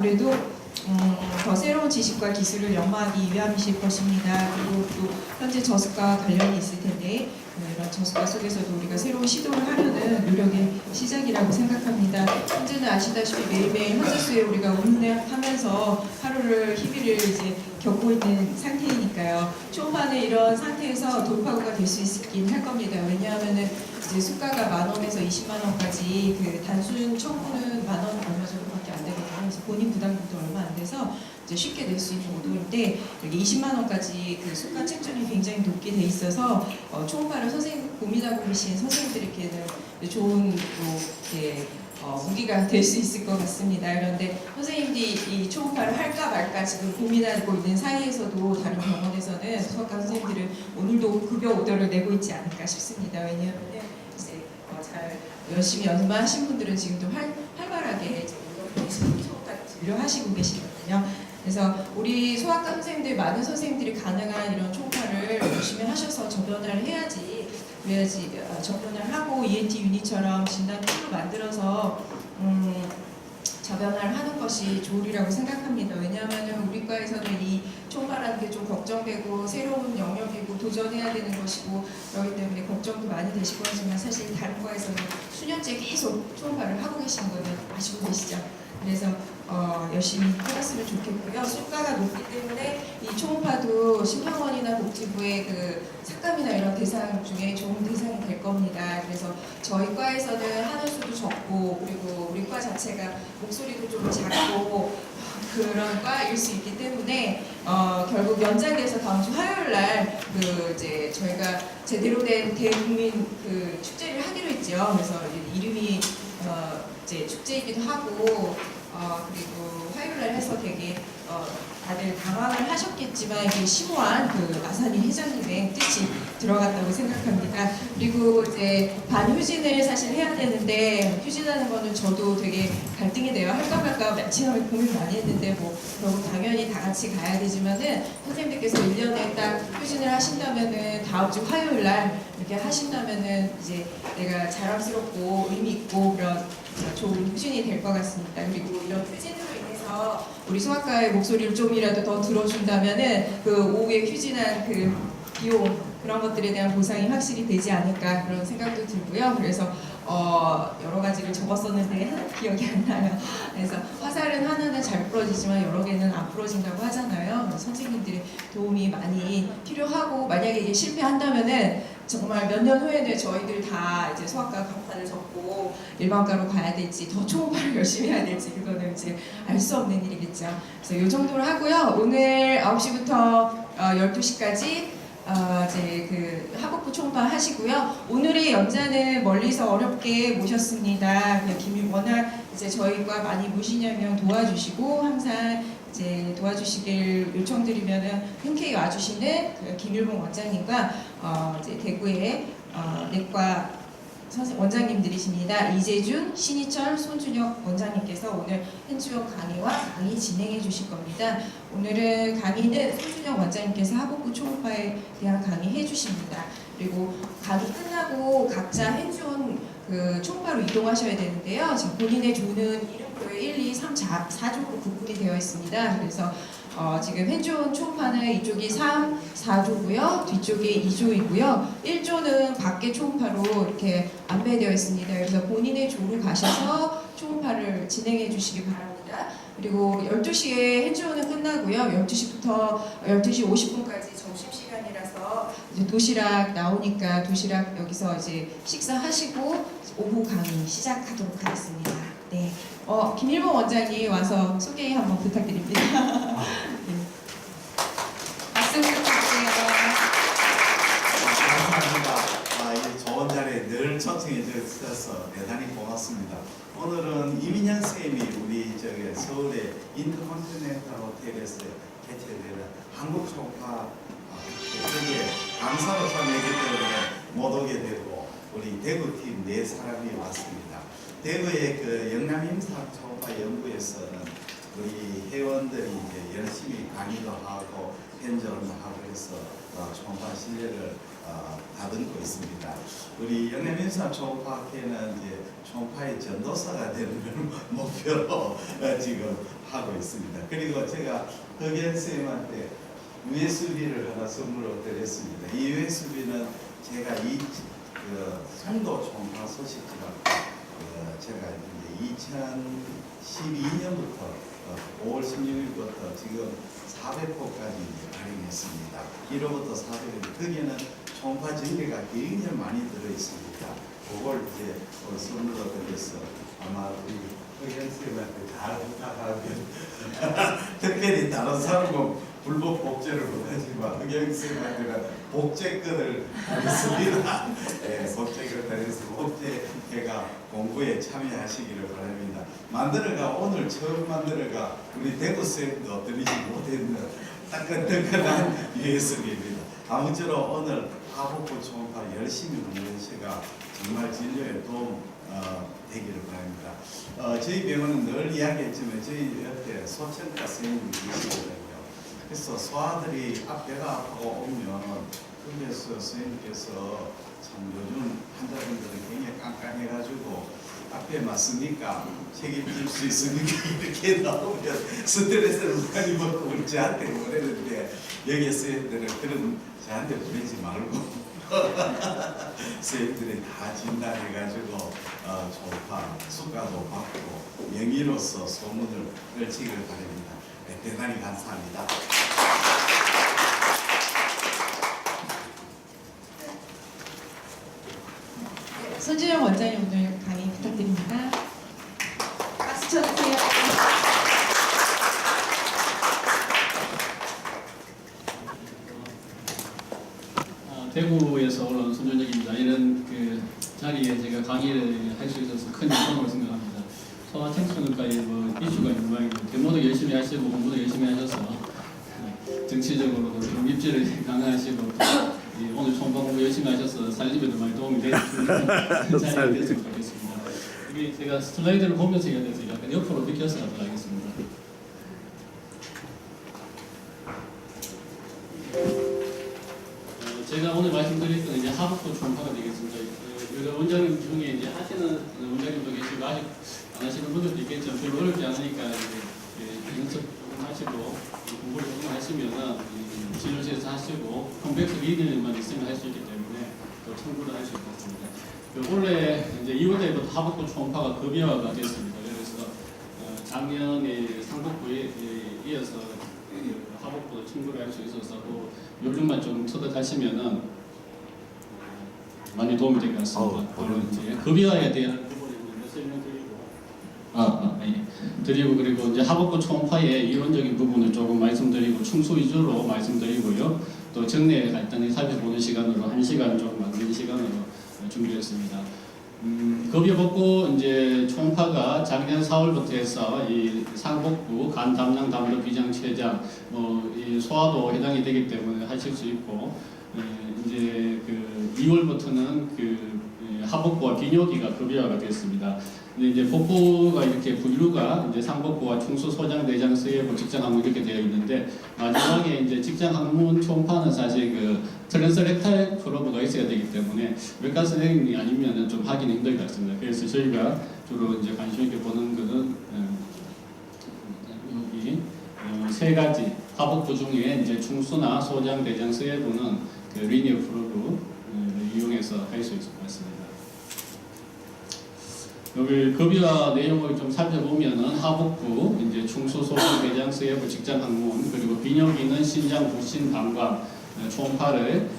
아무래도 더 새로운 지식과 기술을 연마하기 위함이실 것입니다. 그리고 또 현재 저수가와 관련이 있을 텐데 이런 저수가 속에서도 우리가 새로운 시도를 하려는 노력의 시작이라고 생각합니다. 현재는 아시다시피 매일매일 현재수에 우리가 운운하면서 하루를 희비를 이제 겪고 있는 상태이니까요. 초반에 이런 상태에서 돌파구가 될 수 있긴 할 겁니다. 왜냐하면은 이제 수가가 10,000원에서 200,000원까지 그 단순 청구는 10,000원 얼마 정도밖에 안 되거든요. 그래서 본인 부담금도 얼마 안 돼서 이제 쉽게 낼 수 있는 오도인데 여기 20만 원까지 그 수가 책정이 굉장히 높게 돼 있어서 초음파를 고민하고 계신 선생님들에게는 좋은 이렇게 무기가 될 수 있을 것 같습니다. 그런데 선생님들이 이 초음파를 할까 말까 지금 고민하고 있는 사이에서도 다른 병원에서는 수학과 선생님들은 오늘도 급여 오더를 내고 있지 않을까 싶습니다. 왜냐하면 이제 잘 열심히 연습하신 분들은 지금도 활발하게 초음파 진료하시고 계시거든요. 그래서 우리 소아과 선생님들, 많은 선생님들이 가능한 이런 초음파를 열심히 하셔서 저변을 해야지, 그래야지 접근을 하고 ENT 유닛처럼 진단 툴을 만들어서 저변을 하는 것이 좋으리라고 생각합니다. 왜냐하면 우리 과에서는 이 초음파라는 게 좀 걱정되고 새로운 영역이고 도전해야 되는 것이고 그렇기 때문에 걱정도 많이 되시고 하지만 사실 다른 과에서는 수년째 계속 초음파를 하고 계시는 거는 아시고 계시죠? 그래서 열심히 해봤으면 좋겠고요. 수가가 높기 때문에 이 초음파도 신병원이나 복지부의 그 삭감이나 이런 대상 중에 좋은 대상이 될 겁니다. 그래서 저희 과에서는 하는 수도 적고 그리고 우리 과 자체가 목소리도 좀 작고 그런 과일 수 있기 때문에 결국 연장돼서 다음 주 화요일 날 그 이제 저희가 제대로 된 대국민 그 축제를 하기로 했죠. 그래서 이름이 이제 축제이기도 하고 그리고 화요일 날 해서 되게 다들 당황을 하셨겠지만 이게 심오한 그 마사니 회장님의 뜻이 들어갔다고 생각합니다. 그리고 이제 반휴진을 사실 해야 되는데 휴진하는 거는 저도 되게 갈등이 돼요. 할까 말까 며칠 고민 많이 했는데 뭐 결국 당연히 다 같이 가야 되지만은 선생님들께서 1년에 딱 휴진을 하신다면은 다음 주 화요일 날 이렇게 하신다면은 이제 내가 자랑스럽고 의미 있고 그런 좋은 휴진이 될 것 같습니다. 그리고 이런 휴진으로 인해서 우리 소아과의 목소리를 좀이라도 더 들어준다면은 그 오후에 휴진한 그 비용 그런 것들에 대한 보상이 확실히 되지 않을까 그런 생각도 들고요. 그래서 여러 가지를 적었었는데 하나 기억이 안 나요. 그래서 화살은 하나는 잘 부러지지만 여러 개는 안 부러진다고 하잖아요. 선생님들의 도움이 많이 필요하고 만약에 이게 실패한다면은 정말 몇 년 후에는 저희들 다 이제 소아과 강판을 접고 일반과로 가야 될지 더 초음파를 열심히 해야 될지 그거는 이제 알 수 없는 일이겠죠. 그래서 이 정도로 하고요. 오늘 9시부터 12시까지 이제 그 하복부 초음파 하시고요. 오늘의 연자는 멀리서 어렵게 모셨습니다. 워낙 이제 저희가 많이 무신여명 도와주시고 항상 이제 도와주시길 요청드리면은 흔쾌히 와주시는 그 김율봉 원장님과 이제 대구의 내과 원장님들이십니다. 이재준, 신희철, 손준혁 원장님께서 오늘 현지역 강의 진행해 주실 겁니다. 오늘은 강의는 손준혁 원장님께서 하복부 초음파에 대한 강의 해 주십니다. 그리고 강의 끝나고 각자 핸즈온 그 초음파로 이동하셔야 되는데요. 본인의 조는 이름표에 1, 2, 3, 4조로 구분이 되어 있습니다. 그래서 지금 핸즈온 초음파는 이쪽이 3, 4조고요. 뒤쪽에 2조이고요. 1조는 밖에 초음파로 이렇게 안배되어 있습니다. 그래서 본인의 조로 가셔서 초음파를 진행해 주시기 바랍니다. 그리고 12시에 핸즈온은 끝나고요. 12시부터 12시 50분까지 점심시간이라서 이제 도시락 나오니까 도시락 여기서 이제 식사하시고 오후 강의 시작하도록 하겠습니다. 네. 김일봉 원장님 와서 소개 한번 부탁드립니다. 네. 박수 부탁드려요. 감사합니다. 이 좋은 자리에 늘 초청해 주셔서 대단히 고맙습니다. 오늘은 이민현 선생님이 우리 서울의 인터컨티넨탈 호텔에서 개최되는 한국 초음파 거기에 강사로 참여했기 때문에 못 오게 되고 우리 대구팀 4사람이 왔습니다. 대구의 그 영남임사 초음파 연구에서는 우리 회원들이 이제 열심히 강의도 하고 현존도 하고 해서 초음파 실력을 다듬고 있습니다. 우리 영남임사 초음파학회는 이제 초음파의 전도사가 되는 걸 목표로 지금 하고 있습니다. 그리고 제가 흑연 쌤한테 USB를 하나 선물로 드렸습니다. 이 USB는 제가 송도 총파 소식지만 제가 이제 2012년부터 5월 16일부터 지금 400호까지 발행했습니다. 1호부터 400호. 거기에는 총파 전개가 굉장히 많이 들어 있습니다. 그걸 이제 선물로 드려서 아마 우리 흑연 쌤한테 잘 부탁하면 특별히 다른 사람은 불법 복제를 못하지만 흑연 쌤한테는 복제권을 드리겠습니다. 네, 복제권을 드려서 복제해가 공부에 참여하시기를 바랍니다. 만들어가 오늘 처음 만들어가 우리 대구 쌤도 드리지 못했는 따끈따끈한 USB입니다. 아무쪼록 오늘 하복부 총파 열심히 운영시가 정말 진료에 도움 되기를 바랍니다. 저희 병원은 늘 이야기했지만 저희 옆에 소천과 선생님이 계시거든요. 그래서 소아들이 배가 아프고 오면 거기에서 선생님께서 참 요즘 환자분들은 굉장히 깐깐해가지고 앞에 맞습니까? 책임질 수 있습니까? 이렇게 나오면 스트레스를 많이 받고 우리 저한테 보내는데 여기 선생님들은 그런 저한테 보내지 말고 선생님들이 다 진단해가지고 초파, 수가도 받고 명의로서 소문을 걸치기를 바랍니다. 네, 대단히 감사합니다. 손준영 원장님 오늘 강의 부탁드립니다. 박수 쳐주세요. 대구에서 온 손준혁입니다. 이런 자리에 제가 강의를 할 수 있어서 큰 영광을 생각합니다. 소아청소년과의 이슈가 있는 모양이고 데모도 열심히 하시고 공부도 열심히 하셔서 정치적으로도 좀 입지를 강화하시고 오늘 총파 공부 열심히 하셔서 살림에도 많이 도움이 되는 자리가 됐으면 좋겠습니다. 이게 제가 슬라이드를 보면서 해야 돼서 약간 옆으로 비켜서 하도록 하겠습니다. 제가 오늘 말씀드릴 거는 이제 하복부 총파가 되겠습니다. 원장님 중에 이제 하시는 원장님도 계시고 아직 안 하시는 분들도 있겠지만 별로 어렵지 않으니까 연습 조금 하시고 공부를 조금 하시면은 진료실에서 하시고 컴백스 리딩만 있으면 할 수 있기 때문에 또 청구를 할 수 있겠습니다. 올해 이제 2월달부터 하복부 총파가 급여화가 됐습니다. 그래서 작년에 상복부에 이어서 하복부도 청구를 할 수 있어서 또 요즘만 좀 터득하시면은 많이 도움이 될 것 같습니다. 이제 급여에 대한 부분에 설명드리고, 드리고 그리고 이제 하복부 총파의 이론적인 부분을 조금 말씀드리고 충수 위주로 말씀드리고요. 또 정례 간단히 살펴보는 시간으로 1시간 조금 만든 시간으로 준비했습니다. 급여 받고 이제 총파가 작년 4월부터 해서 이 상복부 간 담당 담당 비장 최장 이 소아도 해당이 되기 때문에 하실 수 있고 이제 2월부터는 하복부와 비뇨기가 급여화가 됐습니다. 근데 이제 복부가 이렇게 분류가 이제 상복부와 충수 소장 대장 수의부 직장 학문 이렇게 되어 있는데 마지막에 이제 직장 학문 총파는 사실 트랜스렉탈 프로브가 있어야 되기 때문에 외과 선생님이 아니면 좀 하기는 힘들 것 같습니다. 그래서 저희가 주로 이제 관심 있게 보는 것은 여기 세 가지 하복부 중에 이제 충수나 소장 대장 수의부는 리니어 프로브 이용해서 할 수 있을 것 같습니다. 여기 급여와 내용을 좀 살펴보면은 하복부, 이제 충수, 소장, 대장, 수의부, 직장 학문, 그리고 비뇨기는 신장, 부신, 방광, 총파를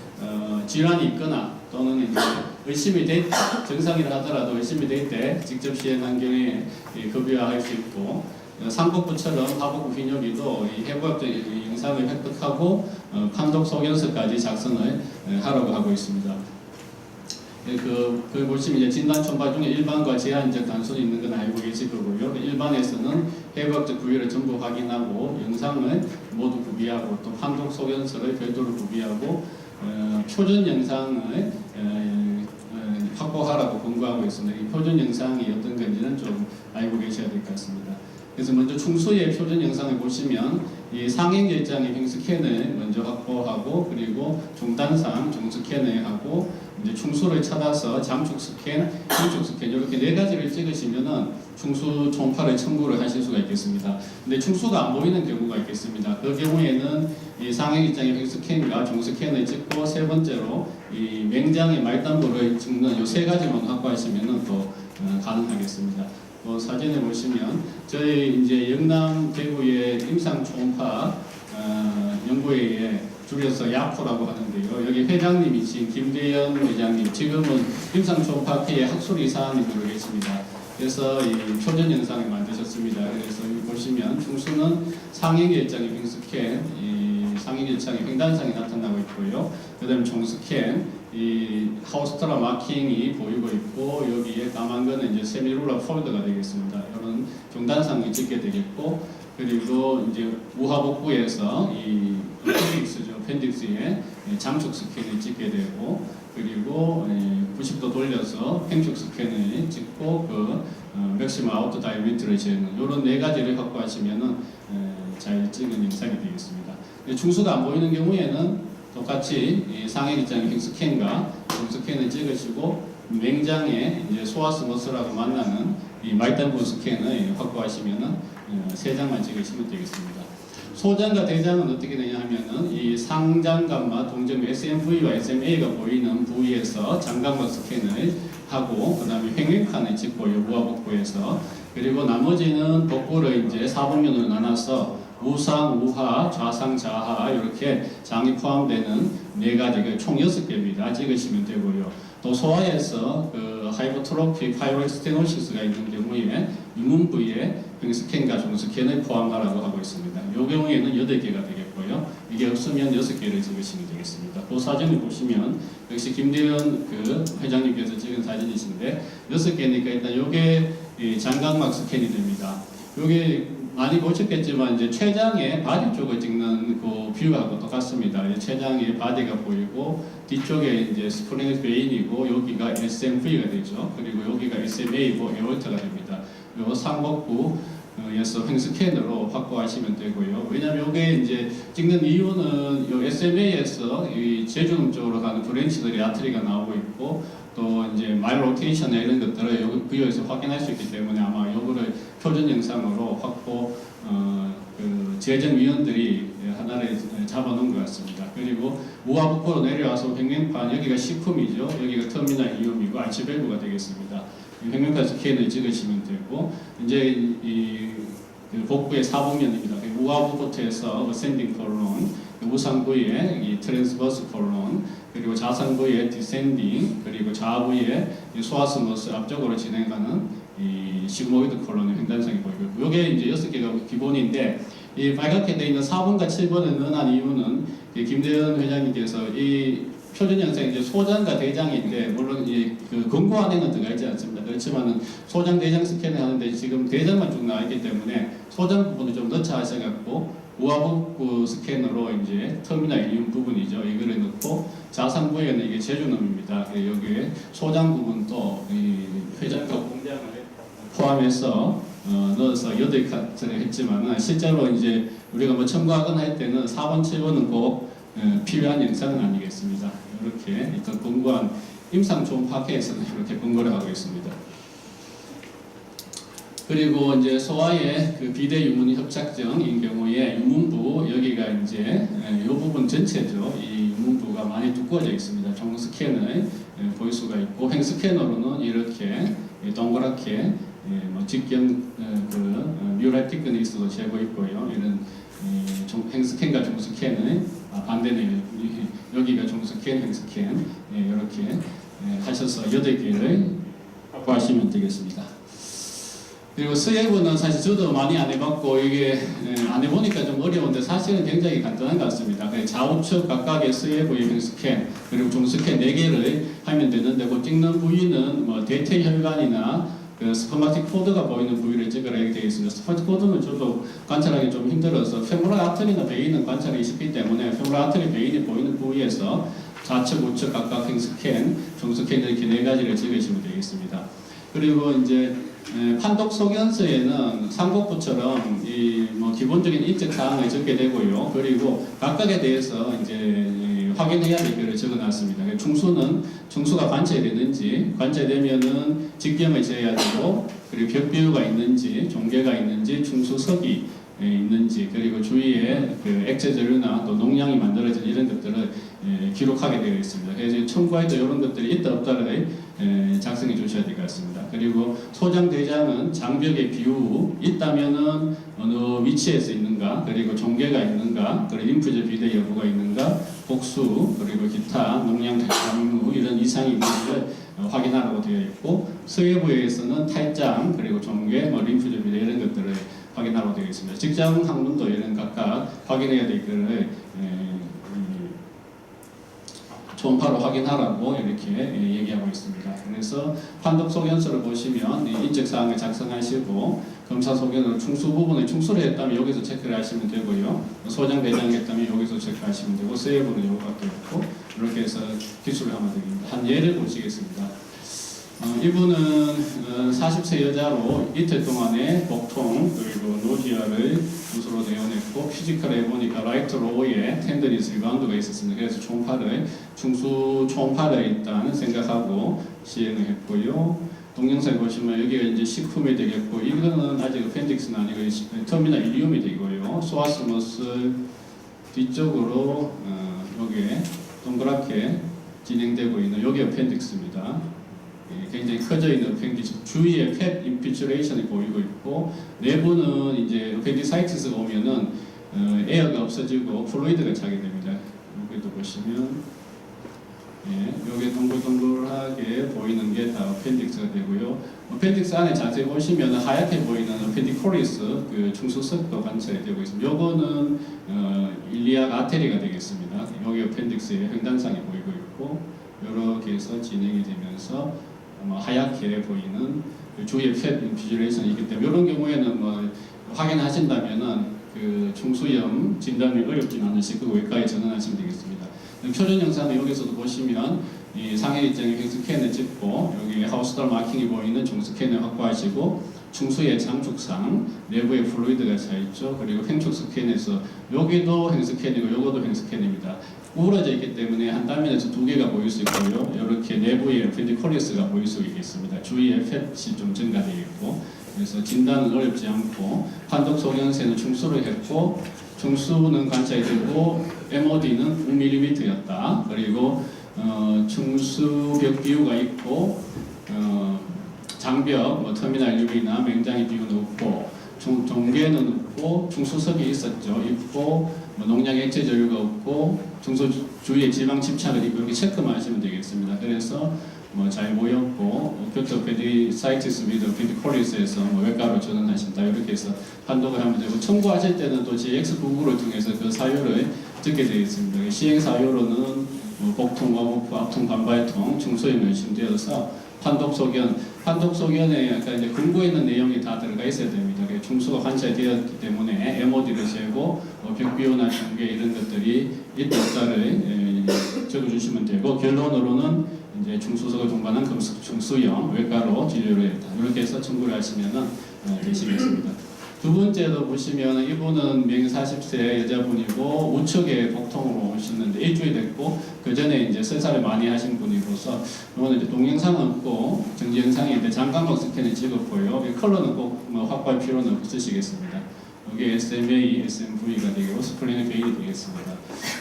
질환이 있거나 또는 이제 의심이 될 때, 정상이라 하더라도 의심이 될 때 직접 시행한 경우에 급여화할 수 있고 상복부처럼 하복부 비뇨기도 이 해부학적 영상을 획득하고 판독 소견서까지 작성을 하라고 하고 있습니다. 그 보시면 이제 진단 총파 중에 일반과 제한적 단순히 있는 건 알고 계실 거고요. 일반에서는 해부학적 부위를 전부 확인하고 영상을 모두 구비하고 또 판독 소견서를 별도로 구비하고 표준 영상을 확보하라고 권고하고 있습니다. 이 표준 영상이 어떤 건지는 좀 알고 계셔야 될 것 같습니다. 그래서 먼저 충수의 표준 영상을 보시면 이 상행 결장의 횡 스캔을 먼저 확보하고 그리고 중단상 중 스캔을 하고 이제 충수를 찾아서 잠축 스캔, 중축 스캔 이렇게 네 가지를 찍으시면은 충수 초음파를 첨부를 하실 수가 있겠습니다. 근데 충수가 안 보이는 경우가 있겠습니다. 그 경우에는 이 상행 입장의 횡 스캔과 중 스캔을 찍고 세 번째로 이 맹장의 말단부를 찍는 이 세 가지만 확보하시면은 또 가능하겠습니다. 사진을 보시면 저희 이제 영남 대구의 임상 초음파 연구회에 줄여서 야포라고 하는데요. 여기 회장님이신 김대현 회장님, 지금은 임상 초음파학회의 학술 이사님으로 계십니다. 그래서 이 표준 영상을 만드셨습니다. 그래서 여기 보시면 충수는 상행 결장의 횡 스캔, 이 상행 결장의 횡단상이 나타나고 있고요. 그다음 중 스캔, 이 하우스트라 마킹이 보이고 있고 여기에 까만 거는 이제 세미룰라 폴더가 되겠습니다. 이런 중단상이 찍게 되겠고 그리고 이제 우하복부에서 이 펜딕스에 장축 스캔을 찍게 되고 그리고 90도 돌려서 횡축 스캔을 찍고 그 맥시멈 아웃 다이미터를 재는 이런 네 가지를 확보하시면은 잘 찍은 영상이 되겠습니다. 충수가 안 보이는 경우에는 똑같이 상행 입장의 횡 스캔과 중 스캔을 찍으시고 맹장에 이제 소아스 머슬하고 만나는 이 말단부 스캔을 확보하시면은 세 장만 찍으시면 되겠습니다. 소장과 대장은 어떻게 되냐 하면은 이 상장각마 동점 SMV와 SMA가 보이는 부위에서 장각막 스캔을 하고 그 다음에 횡횡칸을 찍고요. 우하복부에서 그리고 나머지는 복부를 이제 사분면으로 나눠서 우상, 우하, 좌상, 좌하 이렇게 장이 포함되는 네 가지 총 6개입니다. 찍으시면 되고요. 또 소아에서 그 하이퍼트로픽 파이로스테노시스가 있는 경우에 유문 부위에 횡스캔과 중스캔을 포함하라고 하고 있습니다. 이 경우에는 8개가 되겠고요. 이게 없으면 6개를 찍으시면 되겠습니다. 그 사진을 보시면 역시 김대현 그 회장님께서 찍은 사진이신데 6개니까 일단 이게 장각막 스캔이 됩니다. 이게 많이 보셨겠지만 이제 췌장의 바디 쪽을 찍는 그 뷰하고 똑같습니다. 췌장의 바디가 보이고 뒤쪽에 이제 스프링 베인이고 여기가 SMV가 되죠. 그리고 여기가 SMA고 에어터가 됩니다. 요 상복부에서 횡스캔으로 확보하시면 되고요. 왜냐하면 이게 이제 찍는 이유는 요 SMA에서 이 제주놈 쪽으로 가는 브랜치들이 아트리가 나오고 있고 또 이제 마일 로테이션 이런 것들을 여기 부여에서 확인할 수 있기 때문에 아마 요거를 표준 영상으로 확보 그 재정위원들이 하나를 잡아놓은 것 같습니다. 그리고 우하복부로 내려와서 횡명판 여기가 시쿰이죠. 여기가 터미널 이옴이고 아치밸브가 되겠습니다. 횡명판 스캔을 찍으시면 되고 이제 그 복부의 사복면입니다. 우하복부부터해서 어센딩 콜론, 우상 부위에 이 트랜스버스 콜론, 그리고 좌상 부위에 디센딩, 그리고 좌 부위에 소아스머스 앞쪽으로 진행하는 이 시그모이드 콜론의 횡단상이 보이고 있고, 이게 이제 6개가 기본인데 이 빨갛게 되어 있는 4번과 7번을 넣어놓은 이유는 김대현 회장님께서 이 표준 영상이 이제 소장과 대장인데 물론 그 권고 안에는 들어가 있지 않습니다. 그렇지만은 소장 대장 스캔을 하는데 지금 대장만 쭉 나와 있기 때문에 소장 부분을 좀 넣자 하셔갖고 우하복부 스캔으로 이제 터미널 이온 부분이죠. 이거를 넣고 좌상부에는 이게 제주놈입니다. 여기에 소장 부분도 이 회전과 공장을 포함해서 넣어서 8카트를 했지만은 실제로 이제 우리가 뭐 첨가하거나 할 때는 4번, 7번은 꼭 필요한 영상은 아니겠습니다. 이렇게 일단 공부한 임상 초음파학회에서는 이렇게 권고를 하고 있습니다. 그리고 이제 소아의 그 비대 유문 협착증인 경우에 유문부 여기가 이제 이 부분 전체죠. 이 유문부가 많이 두꺼워져 있습니다. 종 스캔을 볼 수가 있고 횡 스캐너로는 이렇게 동그랗게 뭐 직경 그 뮤랄 티크니스도 재고 있고요. 이런 횡 스캔과 종 스캔을 반대는 여기가 종 스캔, 횡 스캔 이렇게 하셔서 8개를 확보하시면 되겠습니다. 그리고 스웨브는 사실 저도 많이 안 해봤고 이게 안 해보니까 좀 어려운데 사실은 굉장히 간단한 것 같습니다. 좌우측 각각의 스웨브의 스캔 그리고 중스캔 4개를 하면 되는데 그 찍는 부위는 뭐 대퇴 혈관이나 그 스퍼마틱 코드가 보이는 부위를 찍으라 이렇게 되어 있습니다. 스퍼마틱 코드는 저도 관찰하기 좀 힘들어서 페모랄 아트리나 베인은 관찰하기 쉽기 때문에 페모랄 아트리 베인이 보이는 부위에서 좌측 우측 각각 횡스캔, 중스캔 이렇게 4가지를 찍으시면 되겠습니다. 그리고 이제 판독 소견서에는 상곡부처럼 뭐 기본적인 인적 사항을 적게 되고요. 그리고 각각에 대해서 이제 확인해야 될 것을 적어놨습니다. 충수는 충수가 관찰되는지, 관찰되면은 직경을 재야 되고, 그리고 벽비유가 있는지, 종계가 있는지, 충수석이 있는지, 그리고 주위에 그 액체 전류나 또 농량이 만들어진 이런 것들을 기록하게 되어 있습니다. 그래서 첨부할 때 이런 것들이 있다 없다를 작성해 주셔야 될 것 같습니다. 그리고 소장 대장은 장벽의 비우 있다면은 어느 위치에서 있는가, 그리고 종계가 있는가, 그리고 림프절 비대 여부가 있는가, 복수, 그리고 기타 농량 대상무 이런 이상이 있는지를 확인하라고 되어 있고, 서해부에서는 탈장, 그리고 종계, 뭐 림프절 비대 이런 것들을 확인하라고 되어 있습니다. 직장 학문도 이런 각각 확인해야 될 것을 초음파로 확인하라고 이렇게 얘기하고 있습니다. 그래서 판독 소견서를 보시면 인적 사항을 작성하시고, 검사 소견으로 충수 부분을 충수를 했다면 여기서 체크를 하시면 되고요. 소장 대장 했다면 여기서 체크하시면 되고, 서해부는 요거밖에 없고, 이렇게 해서 기술을 하면 됩니다. 한 예를 보시겠습니다. 이분은 40세 여자로 이틀 동안에 복통 그리고 노지아를 주소로 내어냈고, 피지컬을 해보니까 라이트 로우에 텐더니스 리바운드가 있었습니다. 그래서 초음파를 충수 초음파를 일단 생각하고 시행을 했고요. 동영상에 보시면 여기가 이제 식품이 되겠고, 이거는 아직 어펜딕스는 아니고 터미널 일리움이 되고요. 소아스머스 뒤쪽으로 여기에 동그랗게 진행되고 있는 여기 어펜딕스입니다. 굉장히 커져 있는 어펜디스 주위에 팻 인피츄레이션이 보이고 있고, 내부는 이제 어펜디사이티스가 오면은 에어가 없어지고 플루이드가 차게 됩니다. 여기도 보시면 여기 동글동글하게 보이는 게 다 어펜딕스가 되고요. 어펜딕스 안에 자세히 보시면 하얗게 보이는 어펜디코리스 그 충수석도 관찰이 되고 있습니다. 요거는 일리악 아테리가 되겠습니다. 여기 어펜딕스에 횡단상이 보이고 있고, 이렇게 해서 진행이 되면서 하얗게 보이는 주위에 팻 인피주레이션이 기 때문에 이런 경우에는 뭐 확인하신다면은 그 충수염 진단이 어렵진 않으실 거고 외과에 전환하시면 되겠습니다. 표준 영상은 여기서도 보시면 이 상해 입장에 횡스캔을 찍고 여기 하우스달 마킹이 보이는 중스캔을 확보하시고, 충수의 장축상 내부에 플루이드가 차 있죠. 그리고 횡축 스캔에서 여기도 횡스캔이고 요거도 횡스캔입니다. 우울어져 있기 때문에 한 단면에서 두 개가 보일 수 있고요. 이렇게 내부에 어펜디코리스가 보일 수 있겠습니다. 주위에 팻이 좀 증가되어 있고, 그래서 진단은 어렵지 않고, 판독 소견서는 충수를 했고, 충수는 관찰이 되고 MOD는 9mm였다. 그리고 충수벽 비유가 있고, 장벽, 뭐 터미널 유비나 맹장의 비유는 없고, 종계는 없고, 충수석이 있었죠. 있고, 뭐 농약 액체 전류가 없고, 충수 주위에 지방 침착을 있고, 이렇게 체크만 하시면 되겠습니다. 그래서 뭐 잘 모였고, 교토 페디사이티스 위드 페디콜리스에서 뭐 외과로 전환하신다, 이렇게 해서 판독을 하면 되고, 청구하실 때는 또 GX99를 통해서 그 사유를 적게 되어 있습니다. 시행 사유로는 뭐 복통, 와복부, 압통, 반발통, 충수염이 의심되어서 판독 소견에 약간 이제 근거에 있는 내용이 다 들어가 있어야 됩니다. 충수가 관찰되었기 때문에 MOD를 재고 벽비호나 중계 이런 것들이 있다 없다를 적어주시면 되고, 결론으로는 이제 충수석을 동반한 충수염 외과로 진료를 했다. 이렇게 해서 청구를 하시면은 되시겠습니다. 두 번째도 보시면 이분은 명 40세 여자분이고 우측에 복통으로 오시는데 일주일 됐고, 그 전에 이제 설사를 많이 하신 분이로서 이거는 이제 동영상은 없고 정지 영상인데 장광각 스캔을 찍었고요. 컬러는 꼭 뭐 확보할 필요는 없으시겠습니다. 여기 SMA, SMV가 되고 스플레닉 베일이 되겠습니다.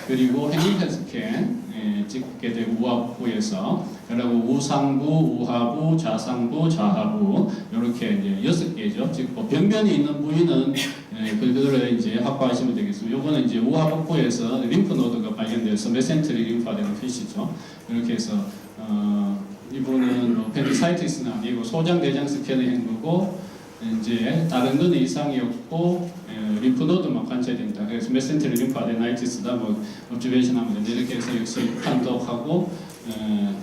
그리고 행리펜 스캔 찍게 되고 우하부에서 그리고 우상부, 우하부, 좌상부, 좌하부 이렇게 이제 6개죠. 찍고 변변이 있는 부위는 그들을 이제 확보하시면 되겠습니다. 요거는 이제 우하복부에서 림프 노드가 발견돼서 메센트리 림프화되는 피시죠. 이렇게 해서 이분은 펜디사이티스는 아니고 소장 대장 스캔을 한 거고, 이제 다른 거는 이상이 없고 림프노드만 관찰됩니다. 그래서 메센테리 림프 아데나이티스다 뭐 observation 하면 됩니다. 이렇게 해서 역시 판독하고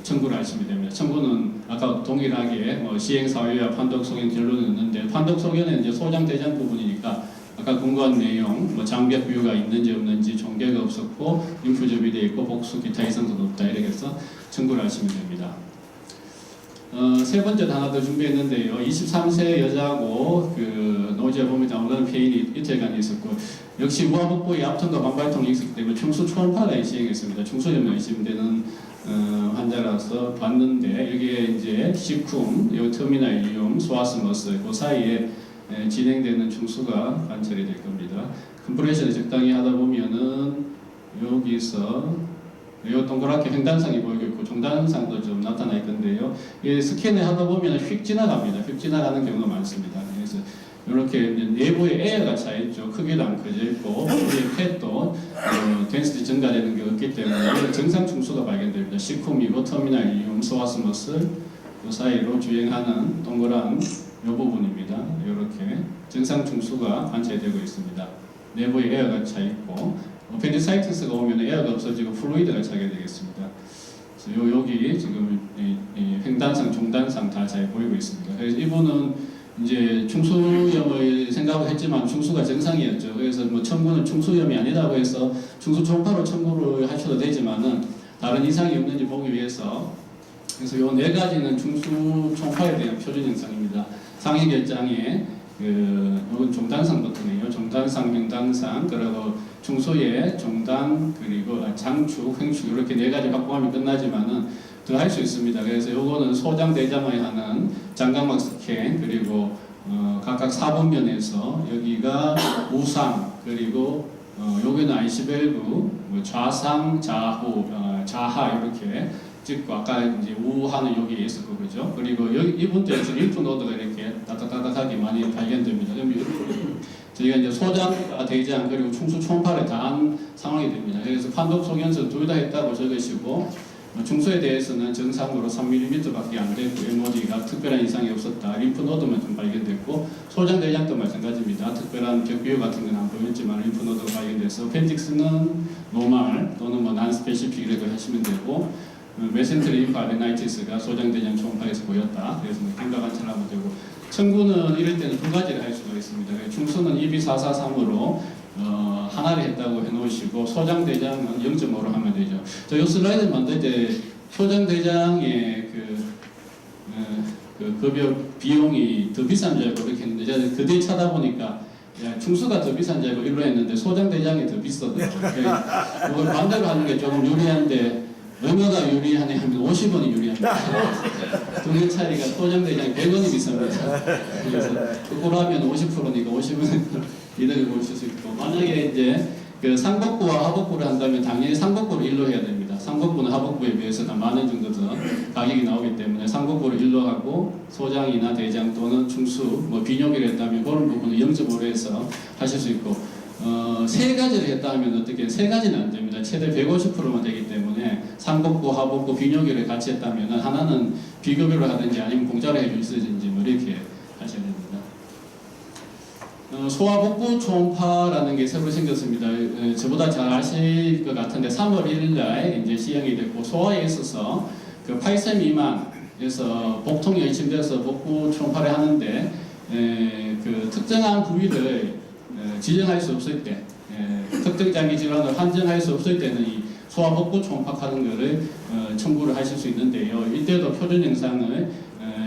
청구를 하시면 됩니다. 청구는 아까 동일하게 뭐 시행 사유와 판독 소견 결론은 있는데, 판독 소견은 이제 소장 대장 부분이니까 아까 궁금한 내용, 뭐 장벽 비유가 있는지 없는지, 종계가 없었고 림프 접이되어 있고 복수 기타 이상도 없다, 이렇게 해서 청구를 하시면 됩니다. 세 번째도 하나 더 준비했는데요. 23세 여자고 그 노제 범위 나오는 피해인이 이틀간 있었고 역시 우하복부의 압통과 반발통이 있었기 때문에 충수 초음파를 시행했습니다. 충수염에 의심되는 환자라서 봤는데 여기에 이제 시쿰, 요 터미널 이움, 소아스머스 그 사이에 진행되는 충수가 관찰이 될 겁니다. 컴프레션을 적당히 하다 보면은 여기서 이 동그랗게 횡단상이 보이고 있고 종단상도 좀 나타날 건데요. 이 스캔을 하다 보면 휙 지나갑니다. 휙 지나가는 경우가 많습니다. 그래서 이렇게 내부에 에어가 차있죠. 크기도 안 커져 있고 우리의 팻도 덴시티 증가되는 게 없기 때문에 정상 충수가 발견됩니다. 시쿰이고 터미널 이움, 소아스머스 그 사이로 주행하는 동그란 이 부분입니다. 이렇게 정상 충수가 관찰되고 있습니다. 내부에 에어가 차 있고 펜디사이티스가 오면 에어가 없어지고 플루이드가 차게 되겠습니다. 그래서 여기 지금 횡단상, 종단상 다 잘 보이고 있습니다. 그래서 이분은 이제 충수염을 생각을 했지만 충수가 정상이었죠. 그래서 뭐 청구는 충수염이 아니라고 해서 충수 초음파로 청구를 하셔도 되지만은 다른 이상이 없는지 보기 위해서 그래서 요 네 가지는 충수 초음파에 대한 표준 현상입니다. 상위 결장에 이건 종단상 버튼이에요. 종단상, 횡단상, 그리고 충수의 종단, 그리고 장축, 횡축 이렇게 네 가지 확보하면 끝나지만은 더 할 수 있습니다. 그래서 요거는 소장 대장을 하는 장각막 스캔, 그리고 각각 4분면에서 여기가 우상, 그리고 여기는 아이시벨브, 뭐 좌상, 좌후, 좌하 이렇게 찍고 아까 이제 우하는 여기에 있었고 그죠? 그리고 여기 이분들에서 림프 노드가 이렇게 따닥따닥하게 많이 발견됩니다. 저희가 이제 소장, 대장 그리고 충수 초음파를 다 한 상황이 됩니다. 그래서 판독 소견서 둘 다 했다고 적으시고 충수에 대해서는 정상으로 3mm밖에 안 됐고 MOD가 특별한 이상이 없었다. 림프 노드만 좀 발견됐고 소장 대장도 마찬가지입니다. 특별한 벽비율 같은 건 안 보였지만 림프 노드가 발견돼서 펜틱스는 노멀 또는 뭐 난스페시픽이라고 하시면 되고 메센트리 림프 아데나이티스가 소장 대장 초음파에서 보였다. 그래서 경과 관찰하면 되고 청구는 이럴 때는 두 가지를 할 수가 있습니다. 충수는 EB443으로 하나를 했다고 해놓으시고 소장대장은 0.5로 하면 되죠. 저 이 슬라이드 만들 때 소장대장의 그 급여 비용이 더 비싼 줄 알고 그렇게 했는데 제가 그들 찾아보니까 야, 충수가 더 비싼 줄 알고 일로 했는데 소장대장이 더 비싸더라고요. 그걸 반대로 하는 게 조금 유리한데 얼마가 유리하냐 하면 50원이 유리합니다. 두 개 차이가 소장대장이 100원이 비쌉니다. 그래서 그걸 하면 50%니까 50원 이득을 보실 수 있고 만약에 이제 그 상복부와 하복부를 한다면 당연히 상복부를 일로 해야 됩니다. 상복부는 하복부에 비해서 한 만 원 정도 더 가격이 나오기 때문에 상복부를 일로 하고 소장이나 대장 또는 충수 뭐 비뇨기를 했다면 그런 부분을 0.5로 해서 하실 수 있고 세 가지를 했다 하면 어떻게 세 가지는 안 됩니다. 최대 150%만 되기 때문에 상복부, 하복부, 비뇨기를 같이 했다면 하나는 비교비로 하든지 아니면 공짜로 해주시든지 뭐 이렇게 하셔야 됩니다. 소아복부 초음파라는 게 새로 생겼습니다. 저보다 잘 아실 것 같은데 3월 1일 날 이제 시행이 됐고 소아에 있어서 그 8세 미만에서 복통이 의심돼서 복부 초음파를 하는데 그 특정한 부위를 지정할 수 없을 때 특정 장기 질환을 판정할 수 없을 때는 이 소아복부 초음파하는 것을 청구를 하실 수 있는데요. 이때도 표준 영상을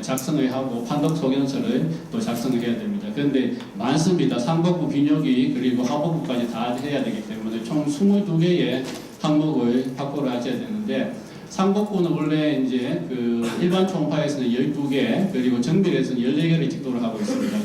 작성을 하고 판독 소견서를 또 작성을 해야 됩니다. 그런데 많습니다. 상복부, 비뇨기 그리고 하복부까지 다 해야 되기 때문에 총 22개의 항목을 확보를 하셔야 되는데 상복부는 원래 이제 그 일반 초음파에서는 12개 그리고 정밀에서는 14개를 찍도록 하고 있습니다.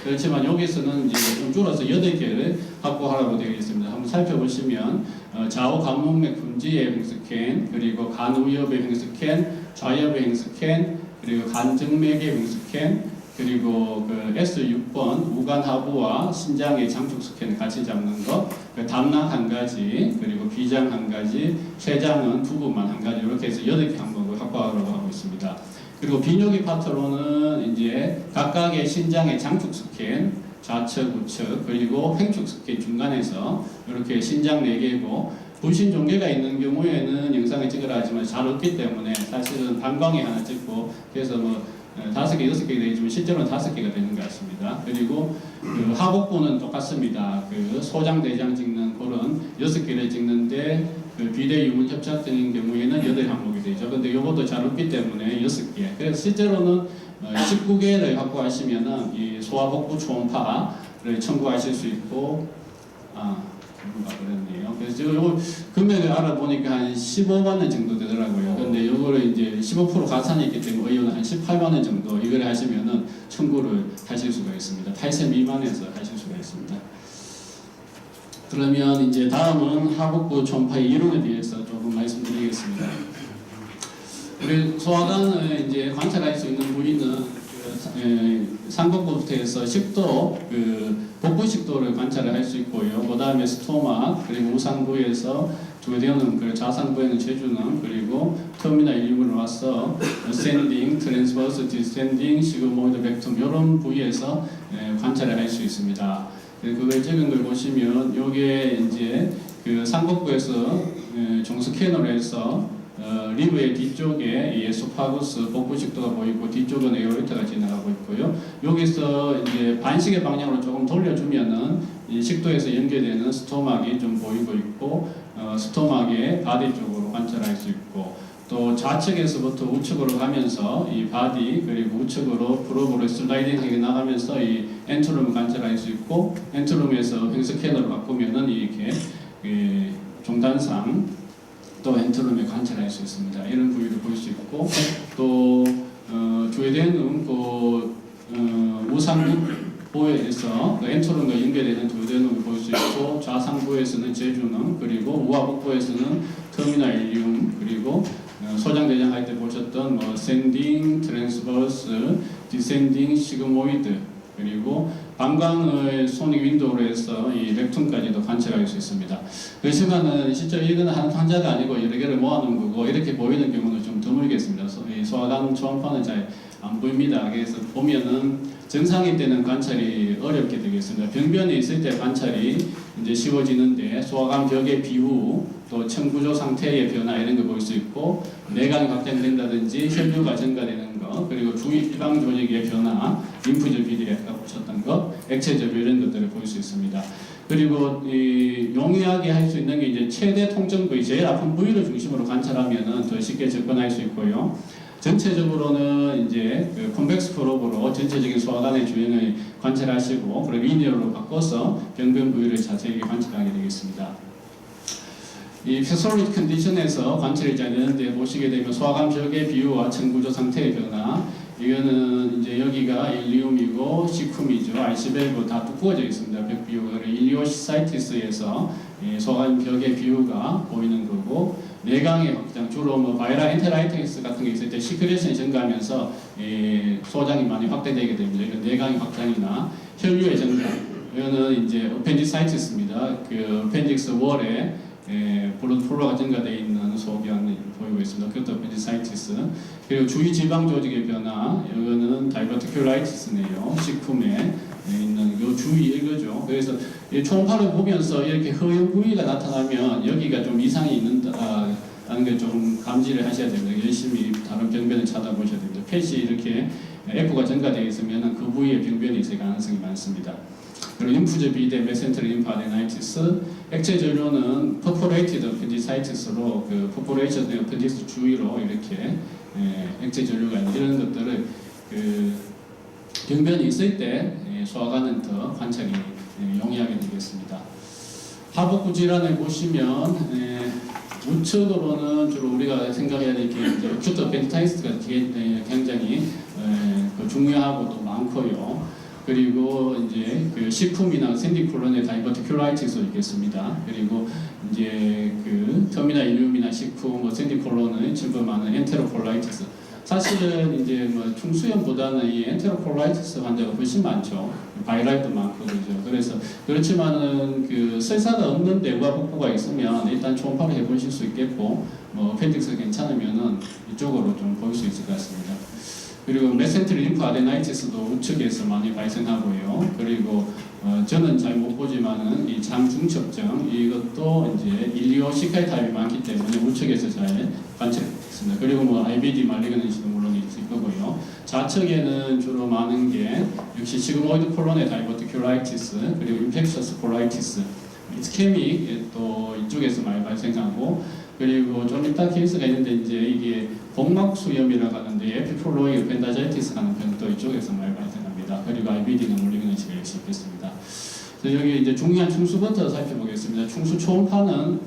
그렇지만 여기서는 이제 좀 줄어서 8개를 확보하라고 되어 있습니다. 한번 살펴보시면 좌우 간목맥 분지의 횡스캔 그리고 간 우엽의 횡스캔, 좌엽의 횡스캔 그리고 간정맥의 횡스캔 그리고 그 S6번 우간 하부와 신장의 장축 스캔을 같이 잡는 것, 그 담낭 한 가지, 그리고 비장 한 가지, 췌장은 두 부만 한 가지 이렇게 해서 8개 항목을 확보하려고 하고 있습니다. 그리고 비뇨기 파트로는 이제 각각의 신장의 장축 스캔, 좌측, 우측, 그리고 횡축 스캔 중간에서 이렇게 신장 4개고 분신 종괴가 있는 경우에는 영상을 찍으라 하지만 잘 없기 때문에 사실은 방광에 하나 찍고 그래서 뭐 5개, 6개 되지만 실제로는 5개가 되는 것 같습니다. 그리고 그 하복부는 똑같습니다. 그 소장, 대장 찍는 콜은 6개를 찍는데 그 비대 유문 협착증인 경우에는 8항목이 되죠. 근데 이것도 잘 없기 때문에 6개. 그래서 실제로는 19개를 갖고 가시면은 이 소화복부 초음파를 청구하실 수 있고, 누가 그랬네요. 그래서 요거 금액을 알아보니까 한 15만 원 정도 되더라고요. 근데 요거를 이제 15% 가산이 있기 때문에 의원은 한 18만 원 정도 이걸 하시면은 청구를 하실 수가 있습니다. 8세 미만에서 하실 수가 있습니다. 그러면 이제 다음은 하복부 초음파의 이론에 대해서 조금 말씀드리겠습니다. 우리 소화관을 이제 관찰할 수 있는 부위는 상복부부터 해서 식도, 복부 식도를 관찰을 할 수 있고요. 그 다음에 스토막, 그리고 우상부에서 조대는 좌상부에는 제주는, 그리고 터미널 일부로 와서 어센딩, 트랜스버스, 디센딩, 시그모이드 벡툼 이런 부위에서 관찰을 할 수 있습니다. 그걸 찍은 걸 보시면 요게 이제 그 상복부에서 종스캐너로 해서 리브의 뒤쪽에 이 에소파구스 복부 식도가 보이고 뒤쪽은 에어레터가 지나가고 있고요. 여기서 이제 반시계 방향으로 조금 돌려주면은 이 식도에서 연결되는 스토막이 좀 보이고 있고, 스토막의 바디 쪽으로 관찰할 수 있고, 또 좌측에서부터 우측으로 가면서 이 바디 그리고 우측으로 프로브로 슬라이딩하게 나가면서 이 엔트룸을 관찰할 수 있고, 엔트룸에서 횡스캐너로 바꾸면은 이렇게 종단상 또 엔트룸에 관찰할 수 있습니다. 이런 부위를 볼 수 있고, 또 조회되는 우상부에서 엔트룸과 연결되는 조회되는 볼 수 있고, 좌상부에서는 제주능, 그리고 우하복부에서는 터미널 일리움, 그리고 소장대장 할 때 보셨던 샌딩, 트랜스버스, 디센딩, 시그모이드, 그리고 방광을 소닉 윈도우로 해서 이 렉툼까지도 관찰할 수 있습니다. 그렇지만은 실제 이거는 한 환자가 아니고 여러 개를 모아놓은 거고, 이렇게 보이는 경우는 좀 드물겠습니다. 이 소화관 초음파는 잘 안 보입니다. 그래서 보면은 정상일 때는 관찰이 어렵게 되겠습니다. 병변이 있을 때 관찰이 이제 쉬워지는데, 소화관 벽의 비후, 또 청구조 상태의 변화 이런 거 볼 수 있고, 내강이 확장된다든지 혈류가 증가되는 거, 그리고 주위 지방 조직의 변화, 림프절 비대 아까 보셨던 것, 액체절 이런 것들을 볼 수 있습니다. 그리고 용이하게 할 수 있는 게 이제 최대 통증 부위, 제일 아픈 부위를 중심으로 관찰하면은 더 쉽게 접근할 수 있고요. 전체적으로는 이제 콘벡스 프로브로 전체적인 소화관의 주행을 관찰하시고, 그리고 리니어로 바꿔서 병변 부위를 자세히 관찰하게 되겠습니다. 이 패솔로지 컨디션에서 관찰이 잘 되는데, 보시게 되면 소화관 벽의 비율과 청구조 상태의 변화, 이거는 이제 여기가 일리움이고 시쿰이죠. 알시밸브 다 두꺼워져 있습니다. 벽 비율가 일리오시사이티스에서 소화관 벽의 비율가 보이는 거고, 내강의 확장, 주로 바이럴 엔테라이티스 같은 게 있을 때 시크레션이 증가하면서 소장이 많이 확대되게 됩니다. 이건 내강의 확장이나 혈류의 증가, 이거는 이제 어펜디사이티스입니다. 그 어펜딕스 월에 블러드 플로가 증가되어 있는 소견이 보이고 있습니다. 그것도 어펜디사이티스. 그리고 주위 지방 조직의 변화, 이거는 다이버티큘라이티스네요. 식품에 있는 요 주위 이거죠. 그래서 이 초음파를 보면서 이렇게 허연 부위가 나타나면 여기가 좀 이상이 있는다는 걸 좀 감지를 하셔야 됩니다. 열심히 다른 병변을 찾아보셔야 됩니다. 펫이 이렇게 F가 증가되어 있으면 그 부위에 병변이 있을 가능성이 많습니다. 그리고 림프절 비대, 메센트럴 림프 아데나이티스, 액체 전류는 퍼포레이티드 어펜디사이티스로 그 퍼포레이션 어펜디스 주위로 이렇게 액체 전류가 있는 이런 것들을 병변이 있을 때 소화관은 더 관찰이 용이하게 되겠습니다. 하복부 질환을 보시면 우측으로는 주로 우리가 생각해야 될 게 어큐트 어펜디사이티스가 굉장히 중요하고 또 많고요. 그리고 이제 그 시쿰이나 샌디콜론의 다이버티큘라이티스도 있겠습니다. 그리고 이제 그 터미널 일리움이나 시쿰, 샌디콜론은 질병 많은 엔테로콜라이티스. 사실은 이제 충수염보다는 이 엔테로콜라이티스 환자가 훨씬 많죠. 바이랄도 많고 그러죠. 그래서 그렇지만은 그 설사가 없는 뇌과 복부가 있으면 일단 초음파를 해보실 수 있겠고, 어펜딕스 괜찮으면은 이쪽으로 좀 볼 수 있을 것 같습니다. 그리고 메센트럴 림프 아데나이티스도 우측에서 많이 발생하고요. 그리고 저는 잘 못 보지만은 이 장중첩증 이것도 이제 일리오시칼 타입이 많기 때문에 우측에서 잘 관찰했습니다. 그리고 IBD 말리그넌시도 물론 있을 거고요. 좌측에는 주로 많은 게 역시 시그모이드 콜론의 다이버티큘라이티스, 그리고 인펙셔스 콜라이티스, 이스케믹 또 이쪽에서 많이 발생하고 그리고 좀 이따 케이스가 있는데 이제 이게 복막수염이라고 하는데 에피플로이드 펜다자이티스 하는 병도 이쪽에서 많이 발생합니다. 그리고 IBD는 물리근육치가 역시 있겠습니다. 그래서 여기 이제 중요한 충수부터 살펴보겠습니다. 충수 초음파는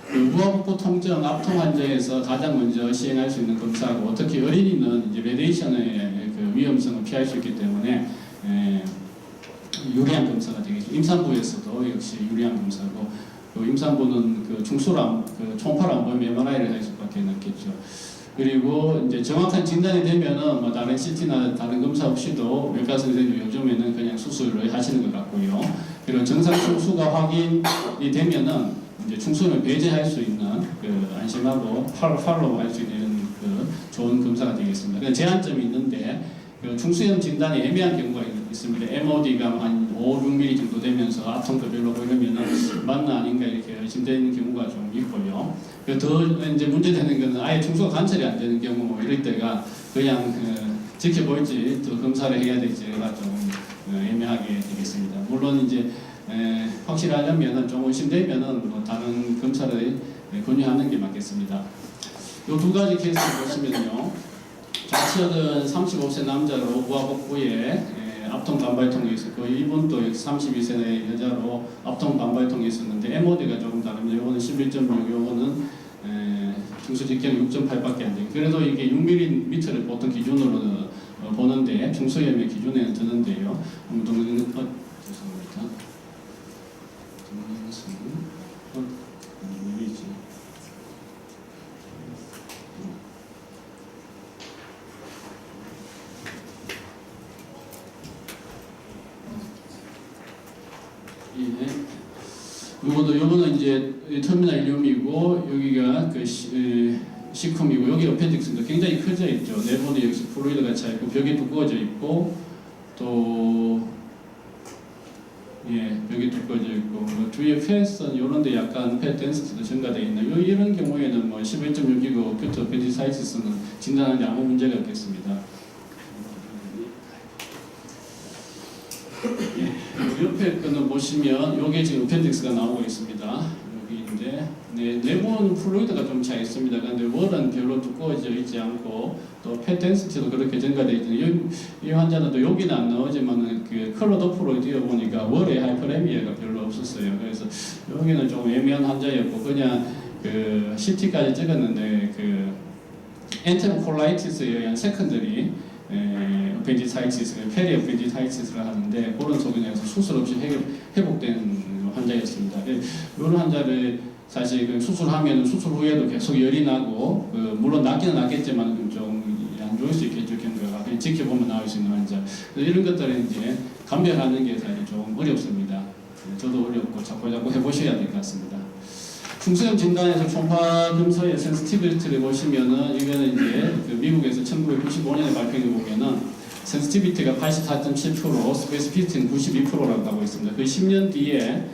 그 무호흡부 통증 압통 환자에서 가장 먼저 시행할 수 있는 검사고 특히 어린이는 이제 레디에이션의 그 위험성을 피할 수 있기 때문에 유리한 검사가 되겠죠. 임산부에서도 역시 유리한 검사고 그 임산부는 그 충수랑 그 초음파를 안 보면 MRI를 할 수밖에 없겠죠. 그리고 이제 정확한 진단이 되면은 뭐 다른 CT나 다른 검사 없이도 외과 선생님 요즘에는 그냥 수술을 하시는 것 같고요. 그리고 정상 충수가 확인이 되면은 이제 충수를 배제할 수 있는 그 안심하고 팔로우 할 수 있는 그 좋은 검사가 되겠습니다. 그 제한점이 있는데 그 충수염 진단이 애매한 경우가 있습니다. MOD가 한 5, 6mm 정도 되면서 압통도 별로 보이면은 맞나 아닌가 이렇게 의심되는 경우가 좀 있고요. 더 이제 문제되는 것은 아예 충수가 관찰이 안 되는 경우 뭐 이럴 때가 그냥 지켜볼지 또 검사를 해야 될지가 좀 애매하게 되겠습니다. 물론 이제 확실하려면은 좀 의심되면은 뭐 다른 검사를 권유하는 게 맞겠습니다. 이 두 가지 케이스 보시면요. 좌측은 35세 남자로 우하복부에 압통 반발통이 있었고 이분도 32세 여자로 압통 반발통이 있었는데 MOD가 조금 다릅니다. 이거는 11.6, 이거는 중수 직경 6.8밖에 안 돼요. 그래도 이게 6mm를 보통 기준으로 보는데 중수염의 기준에는 드는데요. 죄송합니다. 요거는 이제 터미널 이듐이고 여기가 그 시쿰이고 여기 어펜딕스도 굉장히 커져 있죠. 내부도 역시 플루이드가 차 있고 벽이 두꺼워져 있고 또 벽이 두꺼워져 있고 뭐 주위에 폐선 이런데 약간 폐 덴시티도 증가되어 있는 이런 경우에는 뭐 11.6이고 어큐트 어펜디사이티스는 진단하는데 아무 문제가 없겠습니다. 옆에 거는 보시면 여기 지금 어펜딕스가 나오고 있습니다. 여기인데 내부는 플루이드가 좀 차 있습니다. 그런데 월은 별로 두꺼워져 있지 않고 또 폐 덴시티도 그렇게 증가되어 있는 이 환자는 또 여기는 안 나오지만 그 컬러 도프로 뛰어보니까 월에 하이퍼레미아가 별로 없었어요. 그래서 여기는 좀 애매한 환자였고 그냥 그 CT까지 찍었는데 그 엔테로콜라이티스에 의한 세컨더리 어펜디사이티스, 페리 어펜디사이티스를 하는데 그런 소견에서 수술 없이 회복된 환자였습니다. 이런 환자를 사실 그 수술하면 수술 후에도 계속 열이 나고 물론 낫기는 낫겠지만 좀 안 좋을 수 있겠죠. 경과가 그냥 지켜보면 나올 수 있는 환자. 이런 것들은 이제 감별하는 게 사실 좀 어렵습니다. 저도 어렵고 자꾸 해보셔야 될 것 같습니다. 충수염 진단에서 초음파 검사의 센시티비티를 보시면은 이거는 이제 그 미국에서 1995년에 발표해 보면은 센시티비티가 84.7%, 스페시피티는 92%라고 하고 있습니다. 그 10년 뒤에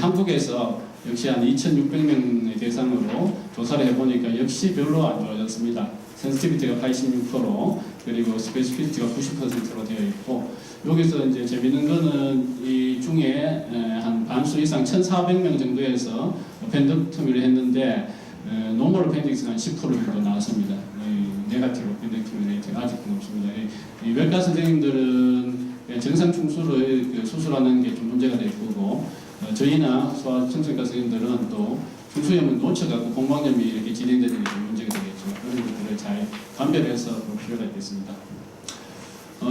한국에서 역시 한 2,600명의 대상으로 조사를 해보니까 역시 별로 안 좋아졌습니다. 센시티비티가 86% 그리고 스페시피티가 90%로 되어 있고 여기서 이제 재밌는 거는 이 중에 한 반수 이상 1,400명 정도에서 펜덕토미를 했는데 노멀 어펜딕스가 한 10% 정도 나왔습니다. 네가티브 어펜덕토미 레이트가 아직도 높습니다. 이 외과 선생님들은 정상 충수를 수술하는 게 좀 문제가 될 거고 저희나 소아청소년과 선생님들은 또 충수염을 놓쳐갖고 공방염이 이렇게 진행되는 게 좀 문제가 되겠죠. 그런 것들을 잘 감별해서 볼 필요가 있겠습니다.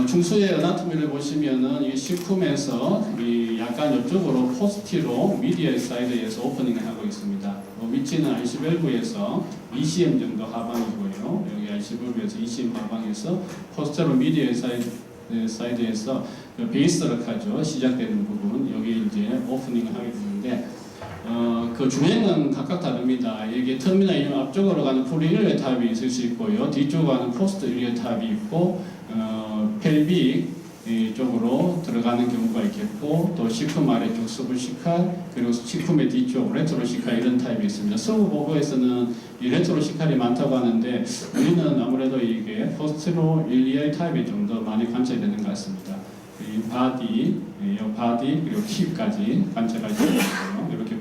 충수의 어나토미를 보시면은 이 시쿰에서 이 약간 이쪽으로 포스티로 미디얼 사이드에서 오퍼닝을 하고 있습니다. 위치는 알시밸브에서 ECM 정도 하방이고요. 여기 알시밸브에서 ECM 하방에서 포스테로 미디얼 사이드에서 그 베이스럭하죠. 시작되는 부분 여기 이제 오프닝을 하게 되는데 그 주행은 각각 다릅니다. 이게 터미널 이름 앞쪽으로 가는 프리일리어 탑이 있을 수 있고요. 뒤쪽으로 가는 포스트 일리어 탑이 있고 펠빅 쪽으로 들어가는 경우가 있겠고 또 시쿰 아래쪽 서브시칼 그리고 시쿰의 뒤쪽 레트로시칼 이런 타입이 있습니다. 서브 보고에서는 이 레트로시칼이 많다고 하는데 우리는 아무래도 이게 포스트로 일리어 타입이 좀 더 많이 관찰되는 것 같습니다. 이 바디 그리고 힙까지 관찰할 수 있고요. 이렇게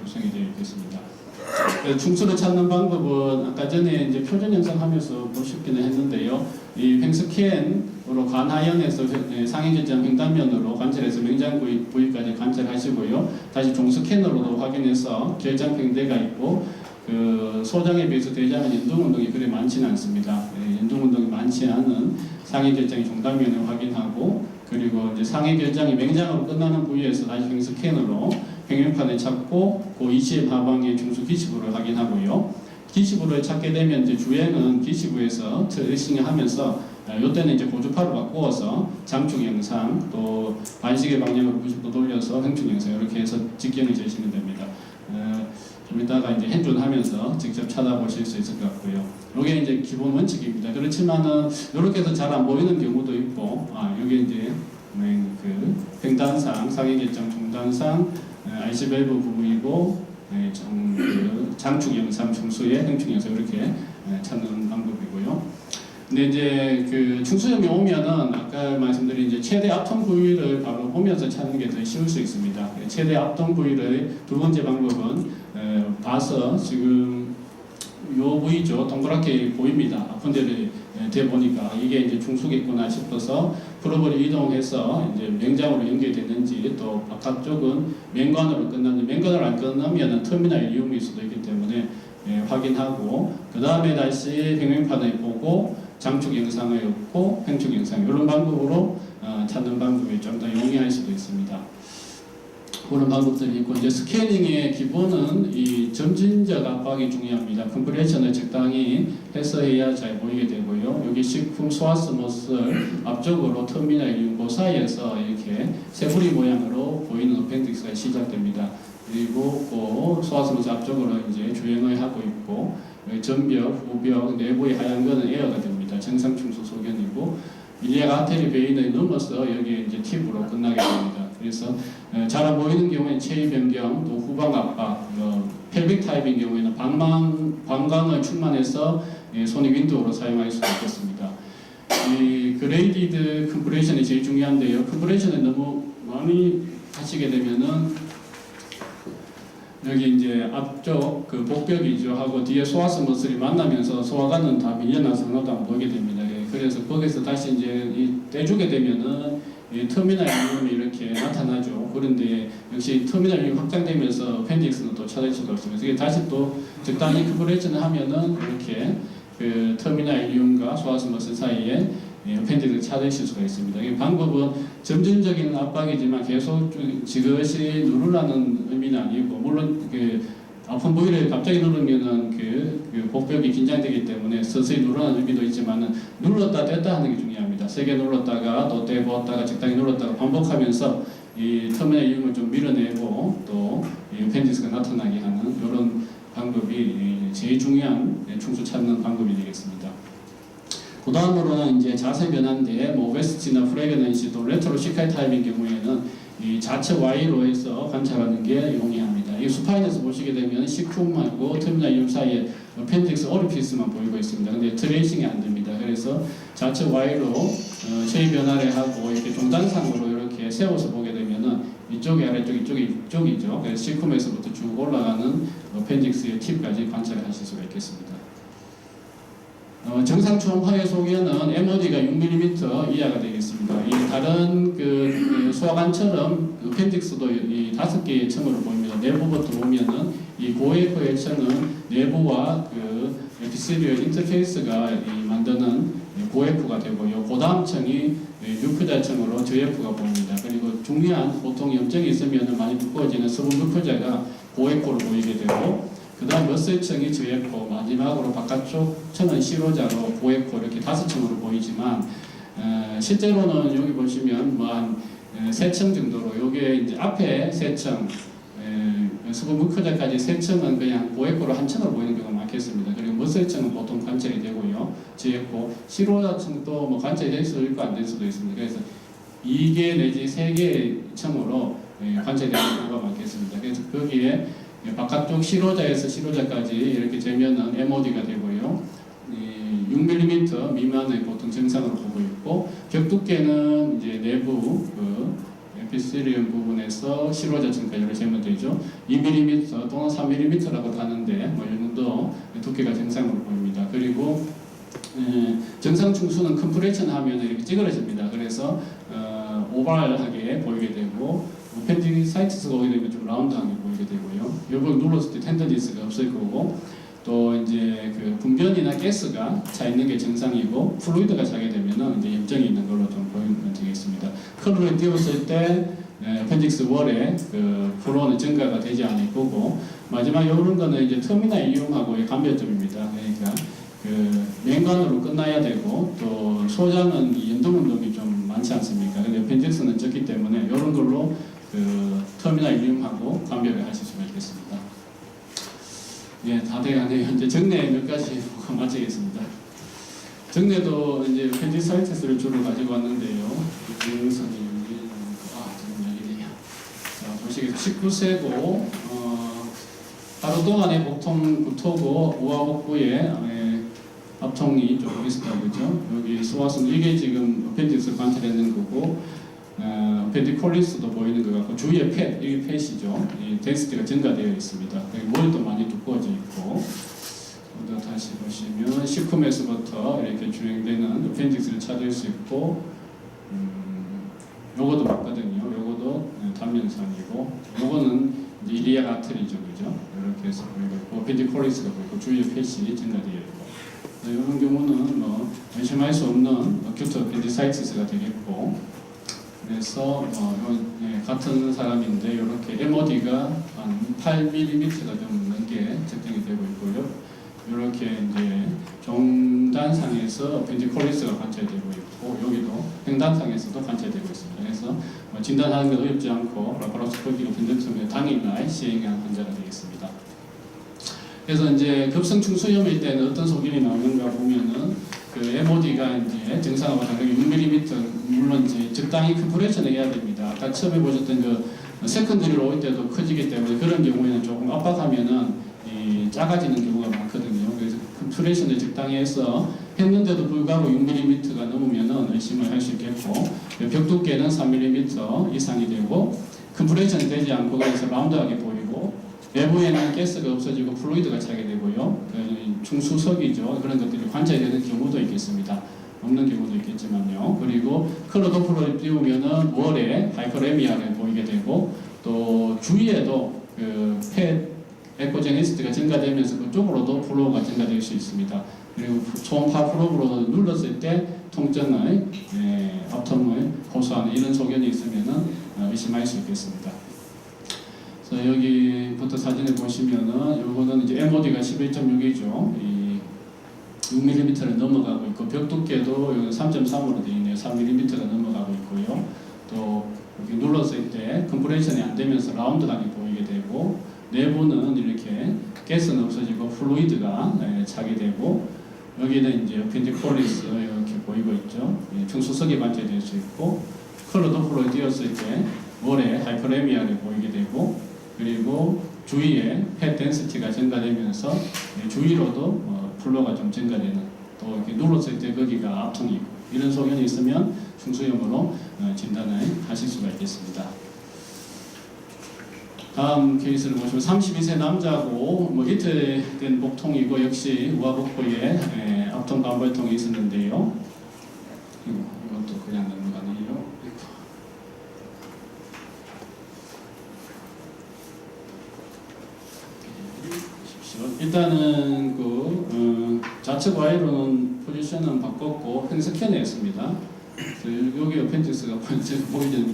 충수를 찾는 방법은 아까 전에 이제 표준 영상하면서 보셨기는 했는데요. 이 횡스캔으로 간하연에서 상위 결정 횡단면으로 관찰해서 명장 부위까지 관찰하시고요. 다시 종스캔으로도 확인해서 결장 횡대가 있고 그 소장에 비해서 대장은 연동 운동이 그리 많지는 않습니다. 연동 운동이 많지 않은 상위 결장의 종단면을 확인하고 그리고 이제 상위 결장이 맹장으로 끝나는 부위에서 다시 횡스캔으로 횡행판을 찾고 그 ECM 하방의 중수 기시부를 확인하고요. 기시부를 찾게 되면 이제 주행은 기시부에서 트레이싱을 하면서 이때는 이제 고주파를 바꾸어서 장축 영상 또 반시계 방향으로 90도 돌려서 횡축 영상 이렇게 해서 직경을 재시면 됩니다. 좀 이따가 이제 핸존하면서 직접 찾아보실 수 있을 것 같고요. 이게 이제 기본 원칙입니다. 그렇지만은 이렇게 해서 잘 안 보이는 경우도 있고, 여기 이제 그 횡단상, 상위 결정 중단상, IC 밸브 부분이고, 그 장축 영상 중수의 횡축 영상 이렇게 찾는 방법이고요. 근데 이제 그 충수염이 오면은 아까 말씀드린 이제 최대 압통 부위를 바로 보면서 찾는 게 더 쉬울 수 있습니다. 최대 압통 부위를 두 번째 방법은 봐서 지금 요 부위죠. 동그랗게 보입니다. 아픈 데를 대 보니까 이게 이제 중수겠구나 싶어서 프로브를 이동해서 이제 맹장으로 연결됐는지 또 바깥쪽은 맹관으로 끝났는지 맹관을 안 끝나면은 터미널 이용일 수도 있기 때문에 확인하고 그 다음에 다시 횡행판을 보고 장축 영상을 얻고 횡축 영상 이런 방법으로 찾는 방법이 좀 더 용이할 수도 있습니다. 그런 방법들이 있고 이제 스캐닝의 기본은 이 점진적 압박이 중요합니다. 컴프레션을 적당히 해서 해야 잘 보이게 되고요. 여기 식품 소화스 머슬 앞쪽으로 터미널 그 사이에서 이렇게 새부리 모양으로 보이는 어펜딕스가 시작됩니다. 그리고 그 소화스 머슬 앞쪽으로 이제 주행을 하고 있고 전벽, 후벽, 내부의 하얀 거는 에어가 됩니다. 정상 충수 소견이고 일리아к 아테리 베인을 넘어서 여기 이제 팁으로 끝나게 됩니다. 그래서 잘 안 보이는 경우에는 체위 변경, 또 후방 압박, 펠빅 타입인 경우에는 방광을 충만해서 손이 윈도우로 사용할 수도 있겠습니다. 이 그레이디드 컴프레션이 제일 중요한데요. 컴프레션을 너무 많이 하시게 되면은 여기 이제 앞쪽 그 복벽이죠 하고 뒤에 소화스 머슬이 만나면서 소화관은 다 밀려나서 하나도 안 보이게 됩니다. 그래서 거기서 다시 이제 떼주게 되면은 이 터미널 이용이 이렇게 나타나죠. 그런데 역시 터미널 이용 확장되면서 펜딕스는 또 찾을 수가 없습니다. 그게 다시 또 적당히 컴프레션을 하면은 이렇게 그 터미널 이용과 소화스 머슬 사이에 펜딕스를 찾으실 수가 있습니다. 이 방법은 점진적인 압박이지만 계속 지그시 누르라는 의미는 아니고 물론 그 아픈 부위를 갑자기 누르면은 그 복벽이 긴장되기 때문에 서서히 누르라는 의미도 있지만은 눌렀다 뗐다 하는 게 중요합니다. 세게 눌렀다가 또 떼보았다가 적당히 눌렀다가 반복하면서 이 터미널 이용을 좀 밀어내고 또 펜디스가 나타나게 하는 이런 방법이 제일 중요한 충수 찾는 방법이 되겠습니다. 그 다음으로는 이제 자세 변화인데 뭐 웨스트나 프레그넌시 또 레트로 시칼 타입인 경우에는 이 좌측 Y로 해서 관찰하는 게 용이합니다. 이 수파인에서 보시게 되면 시쿰하고 터미널 이용 사이에 펜딕스 오리피스만 보이고 있습니다. 근데 트레이싱이 안 됩니다. 그래서 좌측 Y로 체위 변화를 하고 이렇게 종단상으로 이렇게 세워서 보게 되면은 이쪽이 아래쪽 이쪽이죠. 그래서 시쿰에서부터 쭉 올라가는 펜딕스의 팁까지 관찰하실 수가 있겠습니다. 정상 초음파의 소견은 MOD가 6mm 이하가 되겠습니다. 이 다른 그 소화관처럼 펜딕스도 이 5개의 층으로 보입니다. 내부부터 보면은 이 고에코의 층은 내부와 그 에피시리얼 인터페이스가 만드는 고에코가 되고요. 그 다음 층이 뮤크자층으로 저에코가 보입니다. 그리고 중요한 보통 염증이 있으면 많이 두꺼워지는 서부 뮤크자가 고에코로 보이게 되고 그 다음 머슬층이 저에코, 마지막으로 바깥쪽 층은 시로자로 고에코 이렇게 5층으로 보이지만 실제로는 여기 보시면 뭐 한 3층 정도로 요게 이제 앞에 3층 서부무크자까지 3층은 그냥 고에코로 한 층으로 보이는 경우가 많겠습니다. 그리고 머슬층은 보통 관찰이 되고요. 저에코, 시로자층도 뭐 관찰이 될 수도 있고 안 될 수도 있습니다. 그래서 2개 내지 3개 층으로 관찰이 되는 경우가 많겠습니다. 그래서 거기에 바깥쪽 시로자에서 시로자까지 이렇게 재면은 MOD가 되고요. 6mm 미만의 보통 정상으로 보고 있고 벽 두께는 이제 내부 그 에피스리움 부분에서 실호자층까지 재면되죠. 2mm 또는 3mm라고 하는데 뭐 이 정도 두께가 정상으로 보입니다. 그리고 정상 충수는 컴프레션 하면 이렇게 찌그러집니다. 그래서 오발하게 보이게 되고 펜디사이티스가 오게 되면 좀 라운드하게 보이게 되고요. 이걸 눌렀을 때 텐더니스가 없을 거고 또 이제 그 분변이나 가스가 차 있는 게 정상이고 플루이드가 차게 되면은 이제 염증이 있는 걸로 좀 보이면 되겠습니다. 컬러를 띄웠을 때 펜딕스 월에 그 프로는 증가가 되지 않을 거고 마지막 이런 거는 이제 터미널 이용하고의 감별점입니다. 그러니까 그 맹관으로 끝나야 되고 또 소장은 연동 운동이 좀 많지 않습니까? 근데 펜딕스는 적기 때문에 이런 걸로 그 터미널 이용하고 감별을 하실 수가 있겠습니다. 예, 다 돼가네요. 이제 정례 몇 가지 마치겠습니다. 정례도 이제 펜디사이티스를 주로 가지고 왔는데요. 이선이 지금 여기네요. 자, 보시겠습니다. 19세고 하루 동안의 복통 구토고 우하복부에 압통이 조금 있었다 그죠? 여기 소화선 이게 지금 어펜디스 관찰되는 거고 펜디콜리스도 보이는 것 같고 주위에 팻, 이게 팻이죠. 이 덴시티가 증가되어 있습니다. 머리도 많이 두꺼워져 있고 또 다시 보시면 시쿠메스부터 이렇게 진행되는 어펜디스를 찾을 수 있고 요거도 맞거든요. 요거도 단면상이고 요거는 이리아 아트리죠, 그죠? 이렇게 해서 보이고 있고 펜디콜리스가 보이고 주위에 팻이 증가되어 있고 이런 경우는 뭐 의심할 수 없는 어큐트 펜디사이티스가 되겠고 그래서 같은 사람인데 이렇게 MOD가 한 8mm가 좀 넘게 측정이 되고 있고요. 이렇게 이제 종단상에서 펜디콜리스가 관찰되고 있고 여기도 횡단상에서도 관찰되고 있습니다. 그래서 진단하는 게 어렵지 않고 라파로스코피가 빈정성에 당일날 시행한 환자가 되겠습니다. 그래서 이제 급성 충수염일 때는 어떤 소견이 나오는가 보면은 그 MOD가 이제 정상하고 다르게 6mm 물론 이제 적당히 컴프레션을 해야 됩니다. 아까 처음에 보셨던 그 세컨드리로 올 때도 커지기 때문에 그런 경우에는 조금 압박하면은 작아지는 경우가 많거든요. 그래서 컴프레션을 적당히 해서 했는데도 불구하고 6mm가 넘으면은 의심을 할 수 있겠고 벽 두께는 3mm 이상이 되고 컴프레션이 되지 않고 그래서 라운드하게 보이고 내부에는 가스가 없어지고 플루이드가 차게 되고요. 충수석이죠. 그런 것들이 관찰되는 경우도 있겠습니다. 없는 경우도 있겠지만요. 그리고 컬러 도플러를 띄우면은 월에 하이퍼레미아를 보이게 되고 또 주위에도 그 펫 에코제니스트가 증가되면서 그쪽으로도 플로우가 증가될 수 있습니다. 그리고 초음파 프로브로 눌렀을 때 통증을 압통을 호소하는 이런 소견이 있으면은 의심할 수 있겠습니다. 그래서 여기부터 사진을 보시면은 요거는 이제 MOD가 11.6이죠. 6mm를 넘어가고 있고 벽 두께도 3.3으로 되어 있네요. 3mm가 넘어가고 있고요. 또 이렇게 눌렀을 때 컴프레션이 안 되면서 라운드하게 보이게 되고 내부는 이렇게 가스는 없어지고 플루이드가 차게 되고 여기는 이제 펜디콜리스 이렇게 보이고 있죠. 충수석이 관찰될 수 있고 컬러 도플러를 띄웠을 때 월에 하이퍼레미아를 보이게 되고 그리고 주위에 팻 덴시티가 증가되면서 주위로도 플로가 좀 증가되는 또 이렇게 눌렀을 때 거기가 압통이 있고 이런 소견이 있으면 충수염으로 진단을 하실 수가 있겠습니다. 다음 케이스를 보시면 32세 남자고 뭐 이틀 된 복통이고 역시 우하복부에 압통 반발통이 있었는데요. 이것도 그냥 넘어가네요. 일단은 그 좌측 Y로는 포지션은 바꿨고 횡스캔을 했습니다. 여기 어펜디스가 보기 전에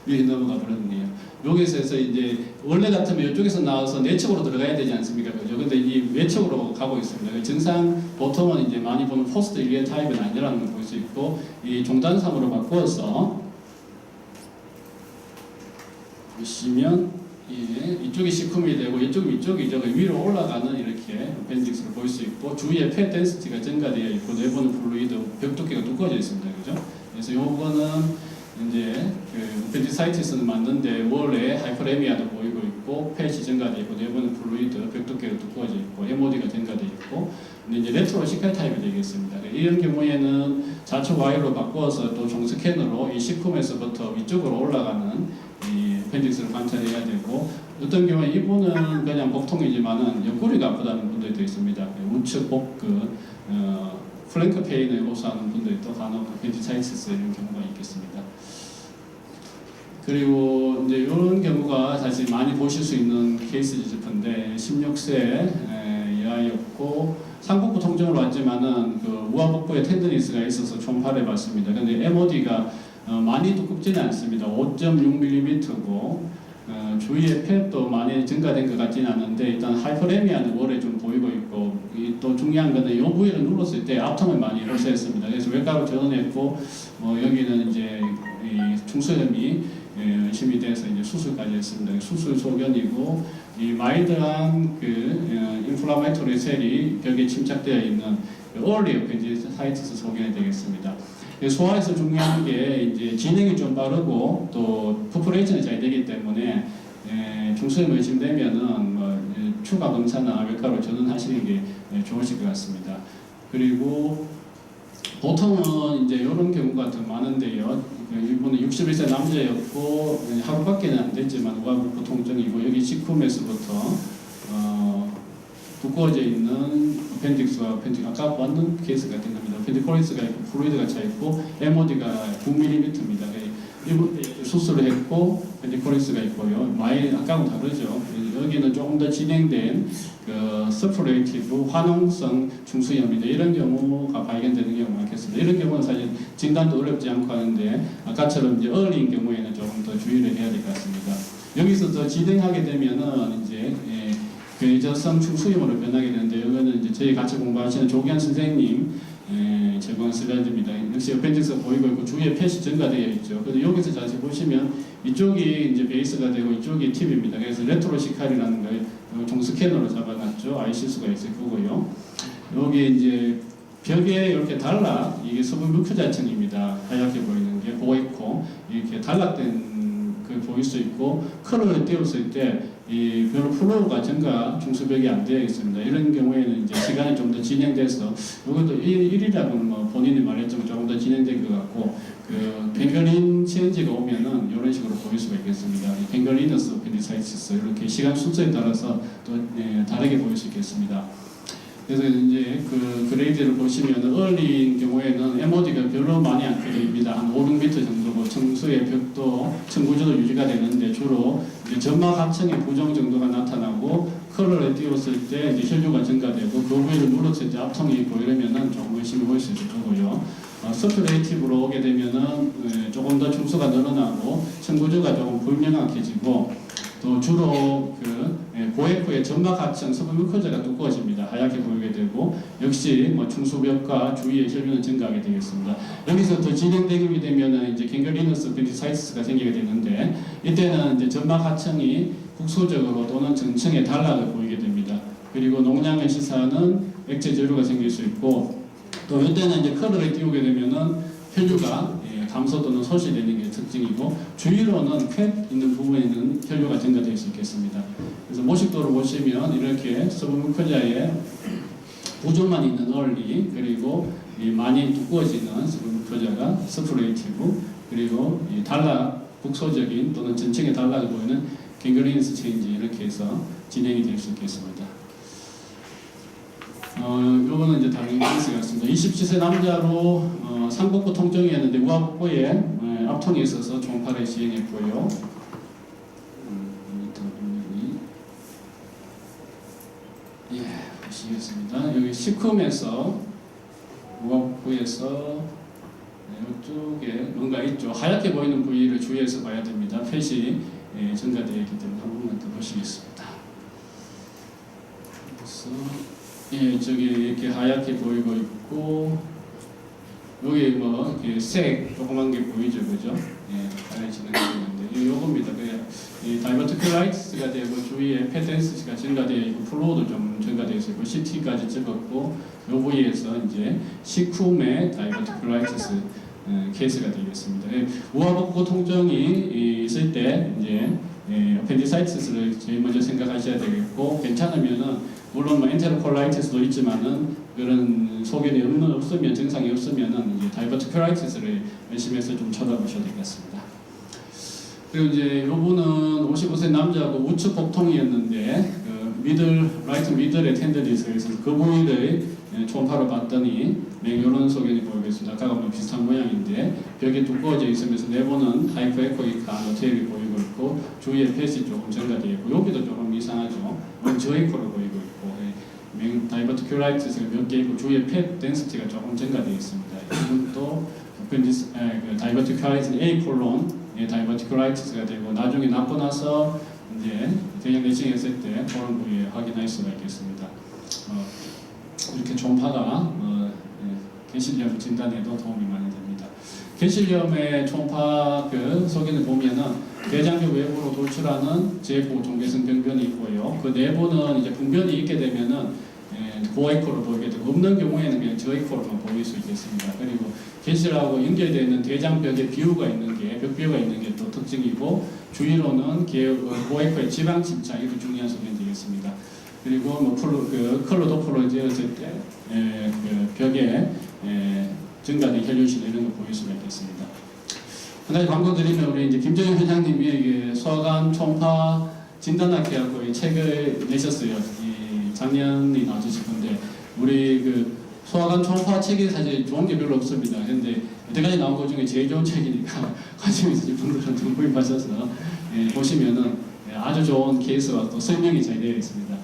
위에 넘어가 버렸네요. 여기서 해서 이제 원래 같으면 이쪽에서 나와서 내측으로 들어가야 되지 않습니까? 그죠? 근데 이 외측으로 가고 있습니다. 증상 보통은 이제 많이 보는 포스트 일리어 타입은 아니라는 걸 볼 수 있고 이 종단상으로 바꾸어서 보시면 이쪽이 시쿰이 되고 이쪽이 위쪽이죠. 위로 올라가는 이렇게 어펜딕스를 볼 수 있고 주위에 팻 덴시티가 증가되어 있고 내부는 플루이드 벽 두께가 두꺼워져 있습니다. 그죠? 그래서 요거는 이제 그 어펜디사이티스는 맞는데 월에 하이퍼레미아도 보이고 있고 있고, 팻이 증가되어 있고, 내부는 플루이드, 벽두께가 두꺼워져 있고, MOD가 증가되어 있고, 근데 이제 레트로 시칼 타입이 되겠습니다. 이런 경우에는 좌측 Y로 바꿔서 또 종스캔으로 이 시쿰에서부터 위쪽으로 올라가는 이 펜딕스를 관찰해야 되고, 어떤 경우에 이분은 그냥 복통이지만은 옆구리가 아프다는 분들도 있습니다. 우측 복근, 플랭크 페인을 호소하는 분들도 간혹 펜디사이티스 이런 경우가 있겠습니다. 그리고 이제 이런 경우가 사실 많이 보실 수 있는 케이스지 싶은데 16세 이하였고 상복부 통증으로 왔지만은 그 우하복부에 텐더니스가 있어서 초음파를 봤습니다. 근데 MOD가 많이 두껍지는 않습니다. 5.6mm고 주위에 팻도 많이 증가된 것 같지는 않은데 일단 하이퍼레미아는 월에 좀 보이고 있고 또 중요한 거는 이 부위를 눌렀을 때 압통을 많이 호소했습니다. 그래서 외과로 전원했고 여기는 이제 이 충수염이 의심이 돼서 이제 수술까지 했습니다. 수술 소견이고 이 마일드한 그 인플라메토리 셀이 벽에 침착되어 있는 early appendicitis 소견이 되겠습니다. 소아에서 중요한 게 이제 진행이 좀 빠르고 또 퍼포레이션이 잘 되기 때문에 중수염 의심되면은 뭐 추가 검사나 외과로 전원하시는 게 좋으실 것 같습니다. 그리고 보통은 이제 이런 경우가 더 많은데요. 이분은 61세 남자였고 하루밖에는 안 됐지만 우하복부 통증이고 여기 시쿰에서부터 두꺼워져 있는 어펜딕스와 아까 봤는 케이스 같은 겁니다. 어펜디코리스가 있고 플루이드가 차 있고 MOD가 9mm입니다. 이분 수술을 했고 어펜디코리스가 있고요. 아까하고 다르죠. 여기는 조금 더 진행된 그 서프레이티브 환원성 중수염인데 이런 경우가 발견되는 경우가 많겠습니다. 이런 경우는 사실 진단도 어렵지 않고 하는데 아까처럼 이제 어린 경우에는 조금 더 주의를 해야 될 것 같습니다. 여기서 더 진행하게 되면은 이제 괴저성 충수염으로 변하게 되는데 이거는 이제 저희 같이 공부하시는 조기현 선생님 제공 슬라이드입니다. 역시 어펜딕스가 보이고 있고 주위에 팻이 증가되어 있죠. 그래서 여기서 자세히 보시면 이쪽이 이제 베이스가 되고 이쪽이 팁입니다. 그래서 레트로시칼이라는 걸 종스캐너로 잡아놨죠. 아이시스가 있을 거고요. 여기 이제 벽에 이렇게 단락, 이게 서부뮤크자층입니다. 하얗게 보이는 게 보이고 이렇게 단락된 그 보일 수 있고 컬러를 띄웠을 때 이 별로 플로우가 증가 중수벽이 안 되어 있습니다. 이런 경우에는 이제 시간이 좀 더 진행돼서 이것도 1이라고는 뭐 본인이 말했지만 조금 더 진행된 것 같고 그 갱글린 치엔지가 오면은 이런 식으로 보일 수가 있겠습니다. 갱글리너스 어펜디사이티스 이렇게 시간 순서에 따라서 또 다르게 보일 수 있겠습니다. 그래서 이제 그 그레이드를 보시면 얼린 경우에는 MOD가 별로 많이 안 커집니다. 한 5, 6m 정도고 청수의 벽도 청구조도 유지가 되는데 주로 이제 점막 하층의 부종 정도가 나타나고 컬러를 띄웠을 때 이제 혈류가 증가되고 그 부위를 눌렀을 때 압통이 있고 이러면은 조금 의심이 보일 수 있을 거고요. 서큘레이티브로 오게 되면은 조금 더 중수가 늘어나고 청구조가 조금 불명확해지고 또 주로 고액부의 점막 하층 서부뮤커자가 두꺼워집니다. 하얗게 보이게 되고 역시 뭐 충수벽과 주위의 혈류는 증가하게 되겠습니다. 여기서 더 진행되게 되면은 이제 갱글리너스 어펜디사이티스가 생기게 되는데 이때는 이제 점막 하층이 국소적으로 또는 전층에 단락을 보이게 됩니다. 그리고 농량을 시사하는 액체 저류가 생길 수 있고 또 이때는 이제 컬러를 띄우게 되면은 혈류가 감소 또는 소실되는 게 특징이고 주위로는 팻 있는 부분에는 혈류가 증가될 수 있겠습니다. 그래서 모식도를 보시면 이렇게 서부뮤커자에 부종만 있는 얼리 그리고 많이 두꺼워지는 서부뮤커자가 스프레이티브 그리고 단락 국소적인 또는 전층의 단락을 보이는 갱글리너스 체인지 이렇게 해서 진행이 될 수 있겠습니다. 요거는 이제 다른 케이스 같습니다. 27세 남자로 상복부 통증이었는데 우하복부에 압통이 있어서 초음파를 시행했고요. 보시겠습니다. 여기 시쿰에서 우하복부에서 이쪽에 뭔가 있죠. 하얗게 보이는 부위를 주의해서 봐야 됩니다. 팻이 증가되어 있기 때문에 한 번만 더 보시겠습니다. 그래서 저기 이렇게 하얗게 보이고 있고 여기 뭐 이렇게 색 조그만 게 보이죠, 그죠? 하얘지는 게 있는데 요겁니다. 이 다이버티큘라이티스가 되고 주위에 페덴스가 증가되어 있고 플로우도 좀 증가되어 있고 CT까지 찍었고 요 부위에서 이제 시쿰의 다이버티큘라이티스 케이스가 되겠습니다. 우하복부 통증이 있을 때 이제 appendicitis를 제일 먼저 생각하셔야 되겠고, 괜찮으면은 물론 뭐 엔테로콜라이티스도 있지만은 그런 소견이 없으면, 증상이 없으면은 이제 다이버티큐라이티스를 의심해서 좀 쳐다보셔야 되겠습니다. 그리고 이제 이분은 55세 남자고 우측 복통이었는데 라이트 미들의 텐더니스가 있어서 그 부위를 초음파로 봤더니 맹요런 소견이 보이고 있습니다. 아까가 뭐 비슷한 모양인데 벽이 두꺼워져 있으면서 내부는 하이퍼에코익한 어테일이 보이고 있고 주위에 펫이 조금 증가되어 있고 여기도 조금 이상하죠. 원저에코로 보이고 있고 다이버티큐라이티스가 몇 개 있고 주위에 펫 덴시티가 조금 증가되어 있습니다. 이것도 다이버티큐라이티스 A 콜론 다이버티큐라이티스가 되고 나중에 낫고 나서 이제 대형 내시경했을 때 그런 부위에 확인할 수가 있겠습니다. 이렇게 초음파가 개실염 진단에도 도움이 많이 됩니다. 개실염의 초음파 소견을 보면은 대장교 외부로 돌출하는 제고 종괴성 병변이 있고요. 그 내부는 이제 분변이 있게 되면은 고에코로 보이게 되고 없는 경우에는 그냥 저에코로만 보일 수 있겠습니다. 그리고 개실하고 연결되어 있는 대장벽에 비우가 있는 게 벽비우가 있는 게 또 특징이고 주위로는 고에코의 지방 침착 이도 중요한 소견이 되겠습니다. 그리고 뭐 컬러 도플러 되었을 때 벽에 증가된 혈류실 이런 거 보일 수가 있겠습니다. 한 가지 광고 드리면 우리 이제 김정현 회장님이 소아관 초음파 진단학회하고 책을 내셨어요. 작년이 나와주실 건데 우리 소아관 초음파 책이 사실 좋은 게 별로 없습니다. 그런데 여태까지 나온 것 중에 제일 좋은 책이니까 관심 있으신 분들은 좀 구입하셔서 보시면은 아주 좋은 케이스와 또 설명이 잘 되어 있습니다.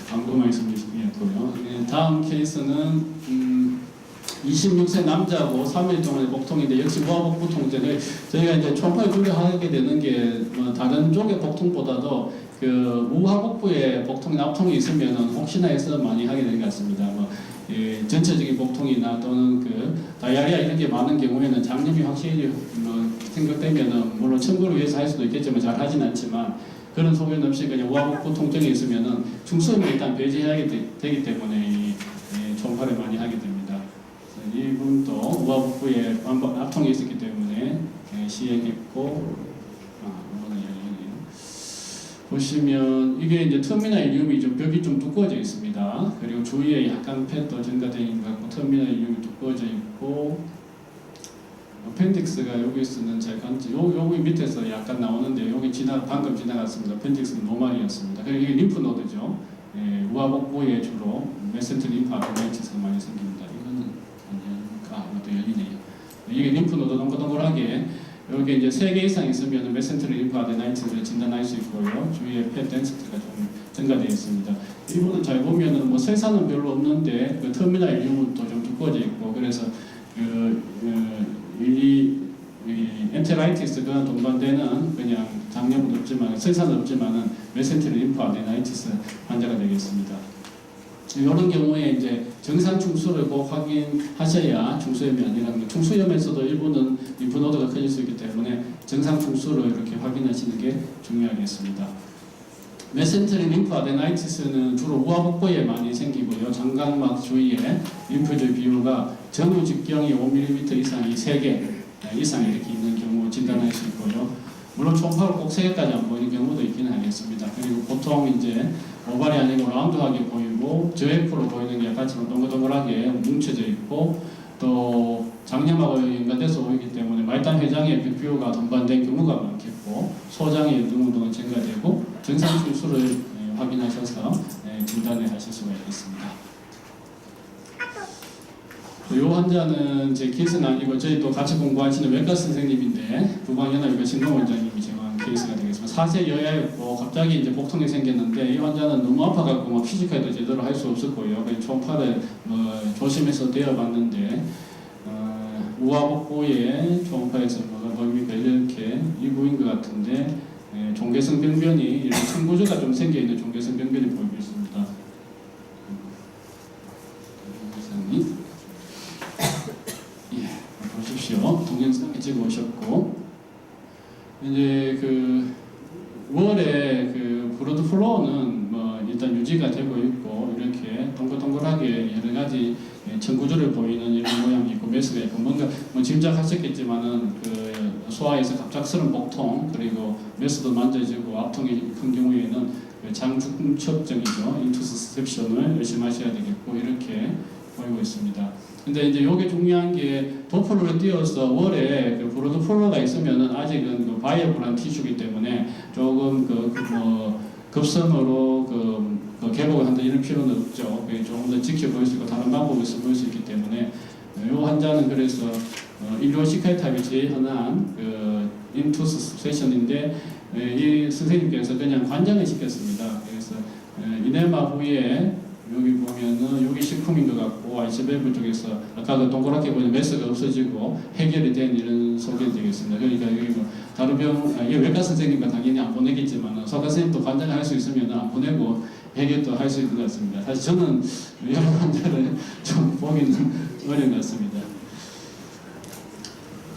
광고만 있으면 좋고요. 다음 케이스는 26세 남자고 3일 동안의 복통인데 역시 우하복부 통증을 저희가 이제 초음파를 주려하게 되는 게 뭐 다른 쪽의 복통보다도 우하복부에 복통이나 압통이 있으면 혹시나 해서 많이 하게 되는 것 같습니다. 전체적인 복통이나 또는 다이아리아 이런 게 많은 경우에는 장염이 확실히 생각되면은 물론 청구를 위해서 할 수도 있겠지만 잘 하진 않지만 그런 소견 없이 그냥 우하복부 통증이 있으면은 중수염을 일단 배제해야 되기 때문에 초음파를 많이 하게 됩니다. 이분도 우하복부에 압통이 있었기 때문에 시행했고 이거는 열리네요. 보시면 이게 이제 터미널 이륨이 벽이 좀 두꺼워져 있습니다. 그리고 주위에 약간 펫도 증가되어 있는 것 같고 터미널 이륨이 두꺼워져 있고 어펜딕스가 여기 있는 여기 밑에서 약간 나오는데 여기 방금 지나갔습니다. 어펜딕스는 노말이었습니다. 그리고 이게 림프노드죠. 우하복부에 주로 메센트 림프 아데나이티스가 많이 생깁니다. 이거는 이것도 열리네요. 이게 림프노드 동글동글하게 여기 이제 3개 이상 있으면 메센트 림프 아데나이티스를 진단할 수 있고요. 주위에 펫 덴시티가 좀 증가되어 있습니다. 이분은 잘 보면은 뭐 세산은 별로 없는데 터미널 이름도 좀 두꺼워져 있고 그래서 엔테라이티스가 동반되는 그냥 장염은 없지만 세산은 없지만은 메센트 림프 아데나이티스 환자가 되겠습니다. 이런 경우에 이제 정상 충수를 꼭 확인하셔야 충수염이 아니라는 거. 충수염에서도 일부는 림프노드가 커질 수 있기 때문에 정상 충수를 이렇게 확인하시는 게 중요하겠습니다. 메센테리 림프 아데나이티스는 주로 우하복부에 많이 생기고요. 장각막 주위에 림프질 비율가 전후 직경이 5mm 이상이 3개 이상 이렇게 있는 경우 진단할 수 있고요. 물론 초음파로 꼭 3개까지 안 보이는 경우도 있기는 하겠습니다. 그리고 보통 이제 오발이 아니고 라운드하게 보이고 저액으로 보이는 게 약간처럼 동글동글하게 뭉쳐져 있고 또 장염하고 연관돼서 보이기 때문에 말단 회장의 벽비우가 동반된 경우가 많겠고 소장의 등등은 증가되고 정상 충수를 확인하셔서 진단을 하실 수가 있겠습니다. 이 환자는 제 케이스는 아니고 저희 또 같이 공부하시는 외과 선생님인데 부방연합외과 신동원장님이 제공한 케이스가 되겠습니다. 4세 여자였고 갑자기 이제 복통이 생겼는데 이 환자는 너무 아파갖고 뭐 피지컬도 제대로 할 수 없었고요. 초음파를 조심해서 되어봤는데 우하복부에 초음파에서 뭐가 보입니까? 이렇게 이 부인 것 같은데 종괴성 병변이 이렇게 청구조가 좀 생겨 있는 종괴성 병변이 보이고 있습니다. 보십시오. 동영상에 찍어 오셨고 이제 월에 브로드 플로우는 뭐 일단 유지가 되고 있고 이렇게 동글동글하게 여러 가지 청구조를 보이는 이런 모양이 있고 메스가 있고 뭔가 뭐 짐작하셨겠지만은 소아에서 갑작스러운 복통 그리고 메스도 만져지고 압통이 큰 경우에는 장중첩증이죠. 인투스셉션을 열심히 하셔야 되겠고 이렇게 보이고 있습니다. 근데 이제 요게 중요한 게 도플러를 띄워서 월에 그 브로드 플로가 있으면은 아직은 그 바이어블한 티슈기 때문에 조금 급성으로 그 개복을 한다 이런 필요는 없죠. 그게 조금 더 지켜볼 수 있고 다른 방법을 써볼 수 있기 때문에 이 환자는 그래서 일로시카이 타입이 제일 흔한 그 인투스 세션인데 이 선생님께서 그냥 관장을 시켰습니다. 그래서 이네마 후에 여기 보면은 여기 식품인 것 같고 아이스베브 쪽에서 아까 그 동그랗게 보이는 메스가 없어지고 해결이 된 이런 소견이 되겠습니다. 그러니까 여기 뭐 다른 이게 외과 선생님과 당연히 안 보내겠지만 소아 선생님도 관장을 할 수 있으면 안 보내고 해결도 할 수 있는 것 같습니다. 사실 저는 여러 환자를 좀 보기는 어려운 것 같습니다.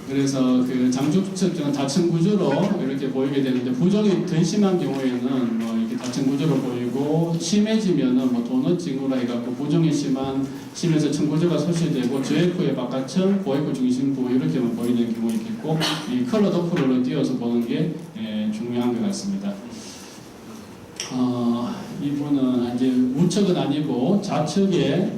그래서 그 장중첩증은 다층 구조로 이렇게 보이게 되는데 부종이 더 심한 경우에는 뭐 이렇게 다층 구조로 보이고 심해지면은 뭐 도넛증으로 해갖고 부종이 심해서 층구조가 소실되고 저액후의 바깥층, 고액후 중심부 이렇게만 보이는 경우 있겠고 이 컬러 도플러를 띄워서 보는 게 중요한 것 같습니다. 이분은 이제 우측은 아니고 좌측에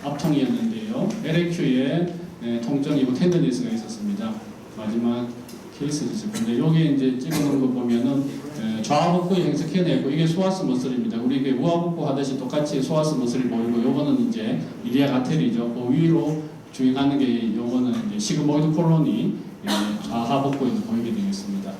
압통이었는데요. LAQ에 통증이고 텐더니스가 있었습니다. 마지막 케이스죠. 근데 여기 이제 찍어놓은 거 보면은 좌복부에 행석해내고 이게 소아스 머슬입니다. 우리 이게 우하복부 하듯이 똑같이 소아스 머슬이 보이고 요거는 이제 일리아 가텔이죠. 그 위로 주행하는 게 요거는 이제 시그모이드 콜론이 좌하복부에 보이게 되겠습니다.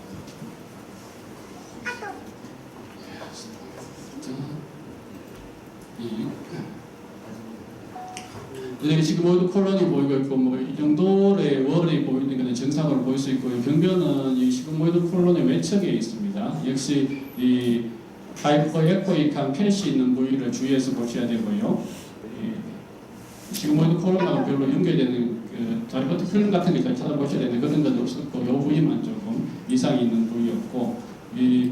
여기 시그모이드 콜론이 보이고 있고 뭐 이 정도의 월이 보이는 것은 정상으로 보일 수 있고 병변은 이 시그모이드 콜론의 외측에 있습니다. 역시 이 하이퍼에코익한 펠시 있는 부위를 주의해서 보셔야 되고요. 시그모이드 콜론하고 별로 연결되는 다리버트 필름 같은 게 잘 찾아보셔야 되는데 그런 건 없었고 이 부위만 조금 이상이 있는 부위였고 이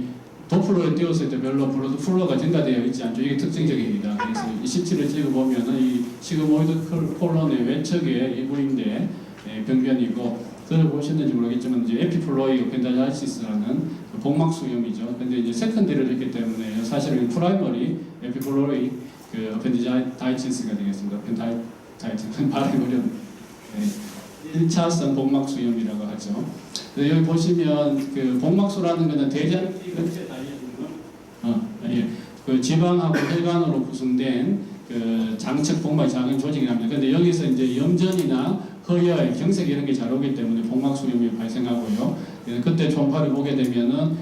도플러에 띄웠을 때 별로 블러드 플로가 증가되어 있지 않죠. 이게 특징적입니다. 그래서 이 CT를 찍어보면은 이 시그모이드 콜론의 외측에 이 부위인데 병변이고 그걸 보셨는지 모르겠지만 이제 에피플로이 펜다자이시스라는 그 복막 수염이죠. 근데 이제 세컨드를 했기 때문에 사실은 프라이머리 에피플로이 그 펜다자이시스가 되겠습니다. 펜다자이시스 발음이 어려운 1차성 복막 수염이라고 하죠. 여기 보시면 그 복막수라는 것은 대장 그 지방하고 혈관으로 구성된 그 장측 복막의 작은 조직이랍니다. 그런데 여기서 이제 염전이나 허혈, 경색 이런 게 잘 오기 때문에 복막수염이 발생하고요. 그때 초음파를 보게 되면은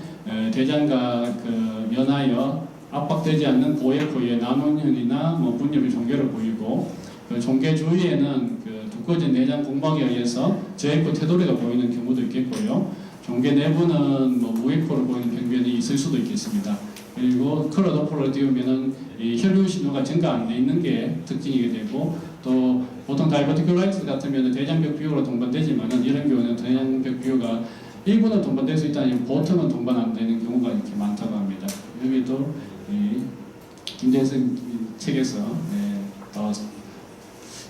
대장과 그 면하여 압박되지 않는 고액후의 남원형이나 뭐 분열의 종괴를 보이고 그 종괴 주위에는 그 두꺼워진 내장 공막에 의해서 저액후 테두리가 보이는 경우도 있겠고요. 종괴 내부는 뭐 무액후로 보이는 병변이 있을 수도 있겠습니다. 그리고 컬러 도플러를 띄우면은 이 혈류 신호가 증가 안 돼 있는 게 특징이게 되고 또 보통 다이버티큘라이티스 같으면 대장벽 비율로 동반되지만은 이런 경우는 대장벽 비율가 일부는 동반될 수 있다면 보통은 동반 안 되는 경우가 이렇게 많다고 합니다. 여기도 김대성 책에서 나와서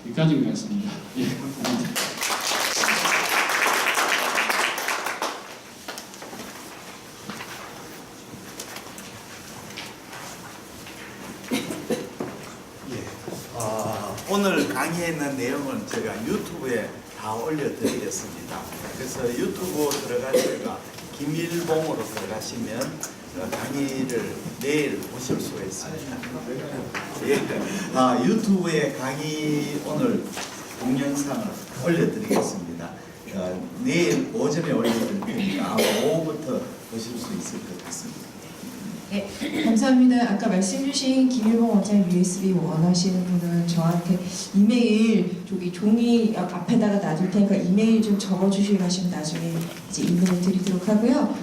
여기까지인 것 같습니다. 예. 오늘 강의했는 내용은 제가 유튜브에 다 올려드리겠습니다. 그래서 유튜브 들어가시다가 김일봉으로 들어가시면 강의를 내일 보실 수가 있습니다. 예. 유튜브에 강의 오늘 동영상을 올려드리겠습니다. 내일 오전에 올려드릴 테니까 오후부터 보실 수 있을 것 같습니다. 네, 감사합니다. 아까 말씀 주신 김일봉 원장님 USB 원하시는 분은 저한테 이메일 저기 종이 앞에다가 놔둘 테니까 이메일 좀 적어주시고 하시면 나중에 이제 이메일 드리도록 하고요.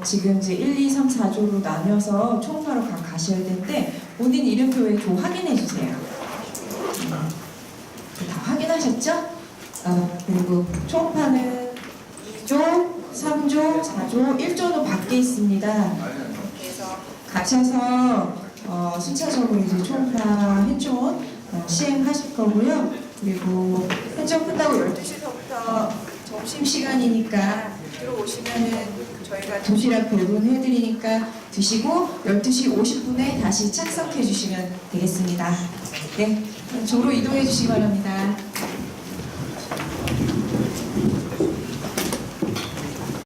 지금 이제 1, 2, 3, 4조로 나뉘어서 총괄로 가셔야 되는데 본인 이름표에 좀 확인해 주세요. 다 확인하셨죠? 그리고 초음파는 2조, 3조, 4조, 1조는 밖에 있습니다. 가셔서 순차적으로 이제 초음파 해촌 시행하실 거고요. 그리고 현장 끝나고 12시서부터 점심시간이니까 들어오시면은 저희가 도시락 배분해드리니까 드시고 12시 50분에 다시 착석해 주시면 되겠습니다. 네, 그럼 조로 이동해 주시기 바랍니다.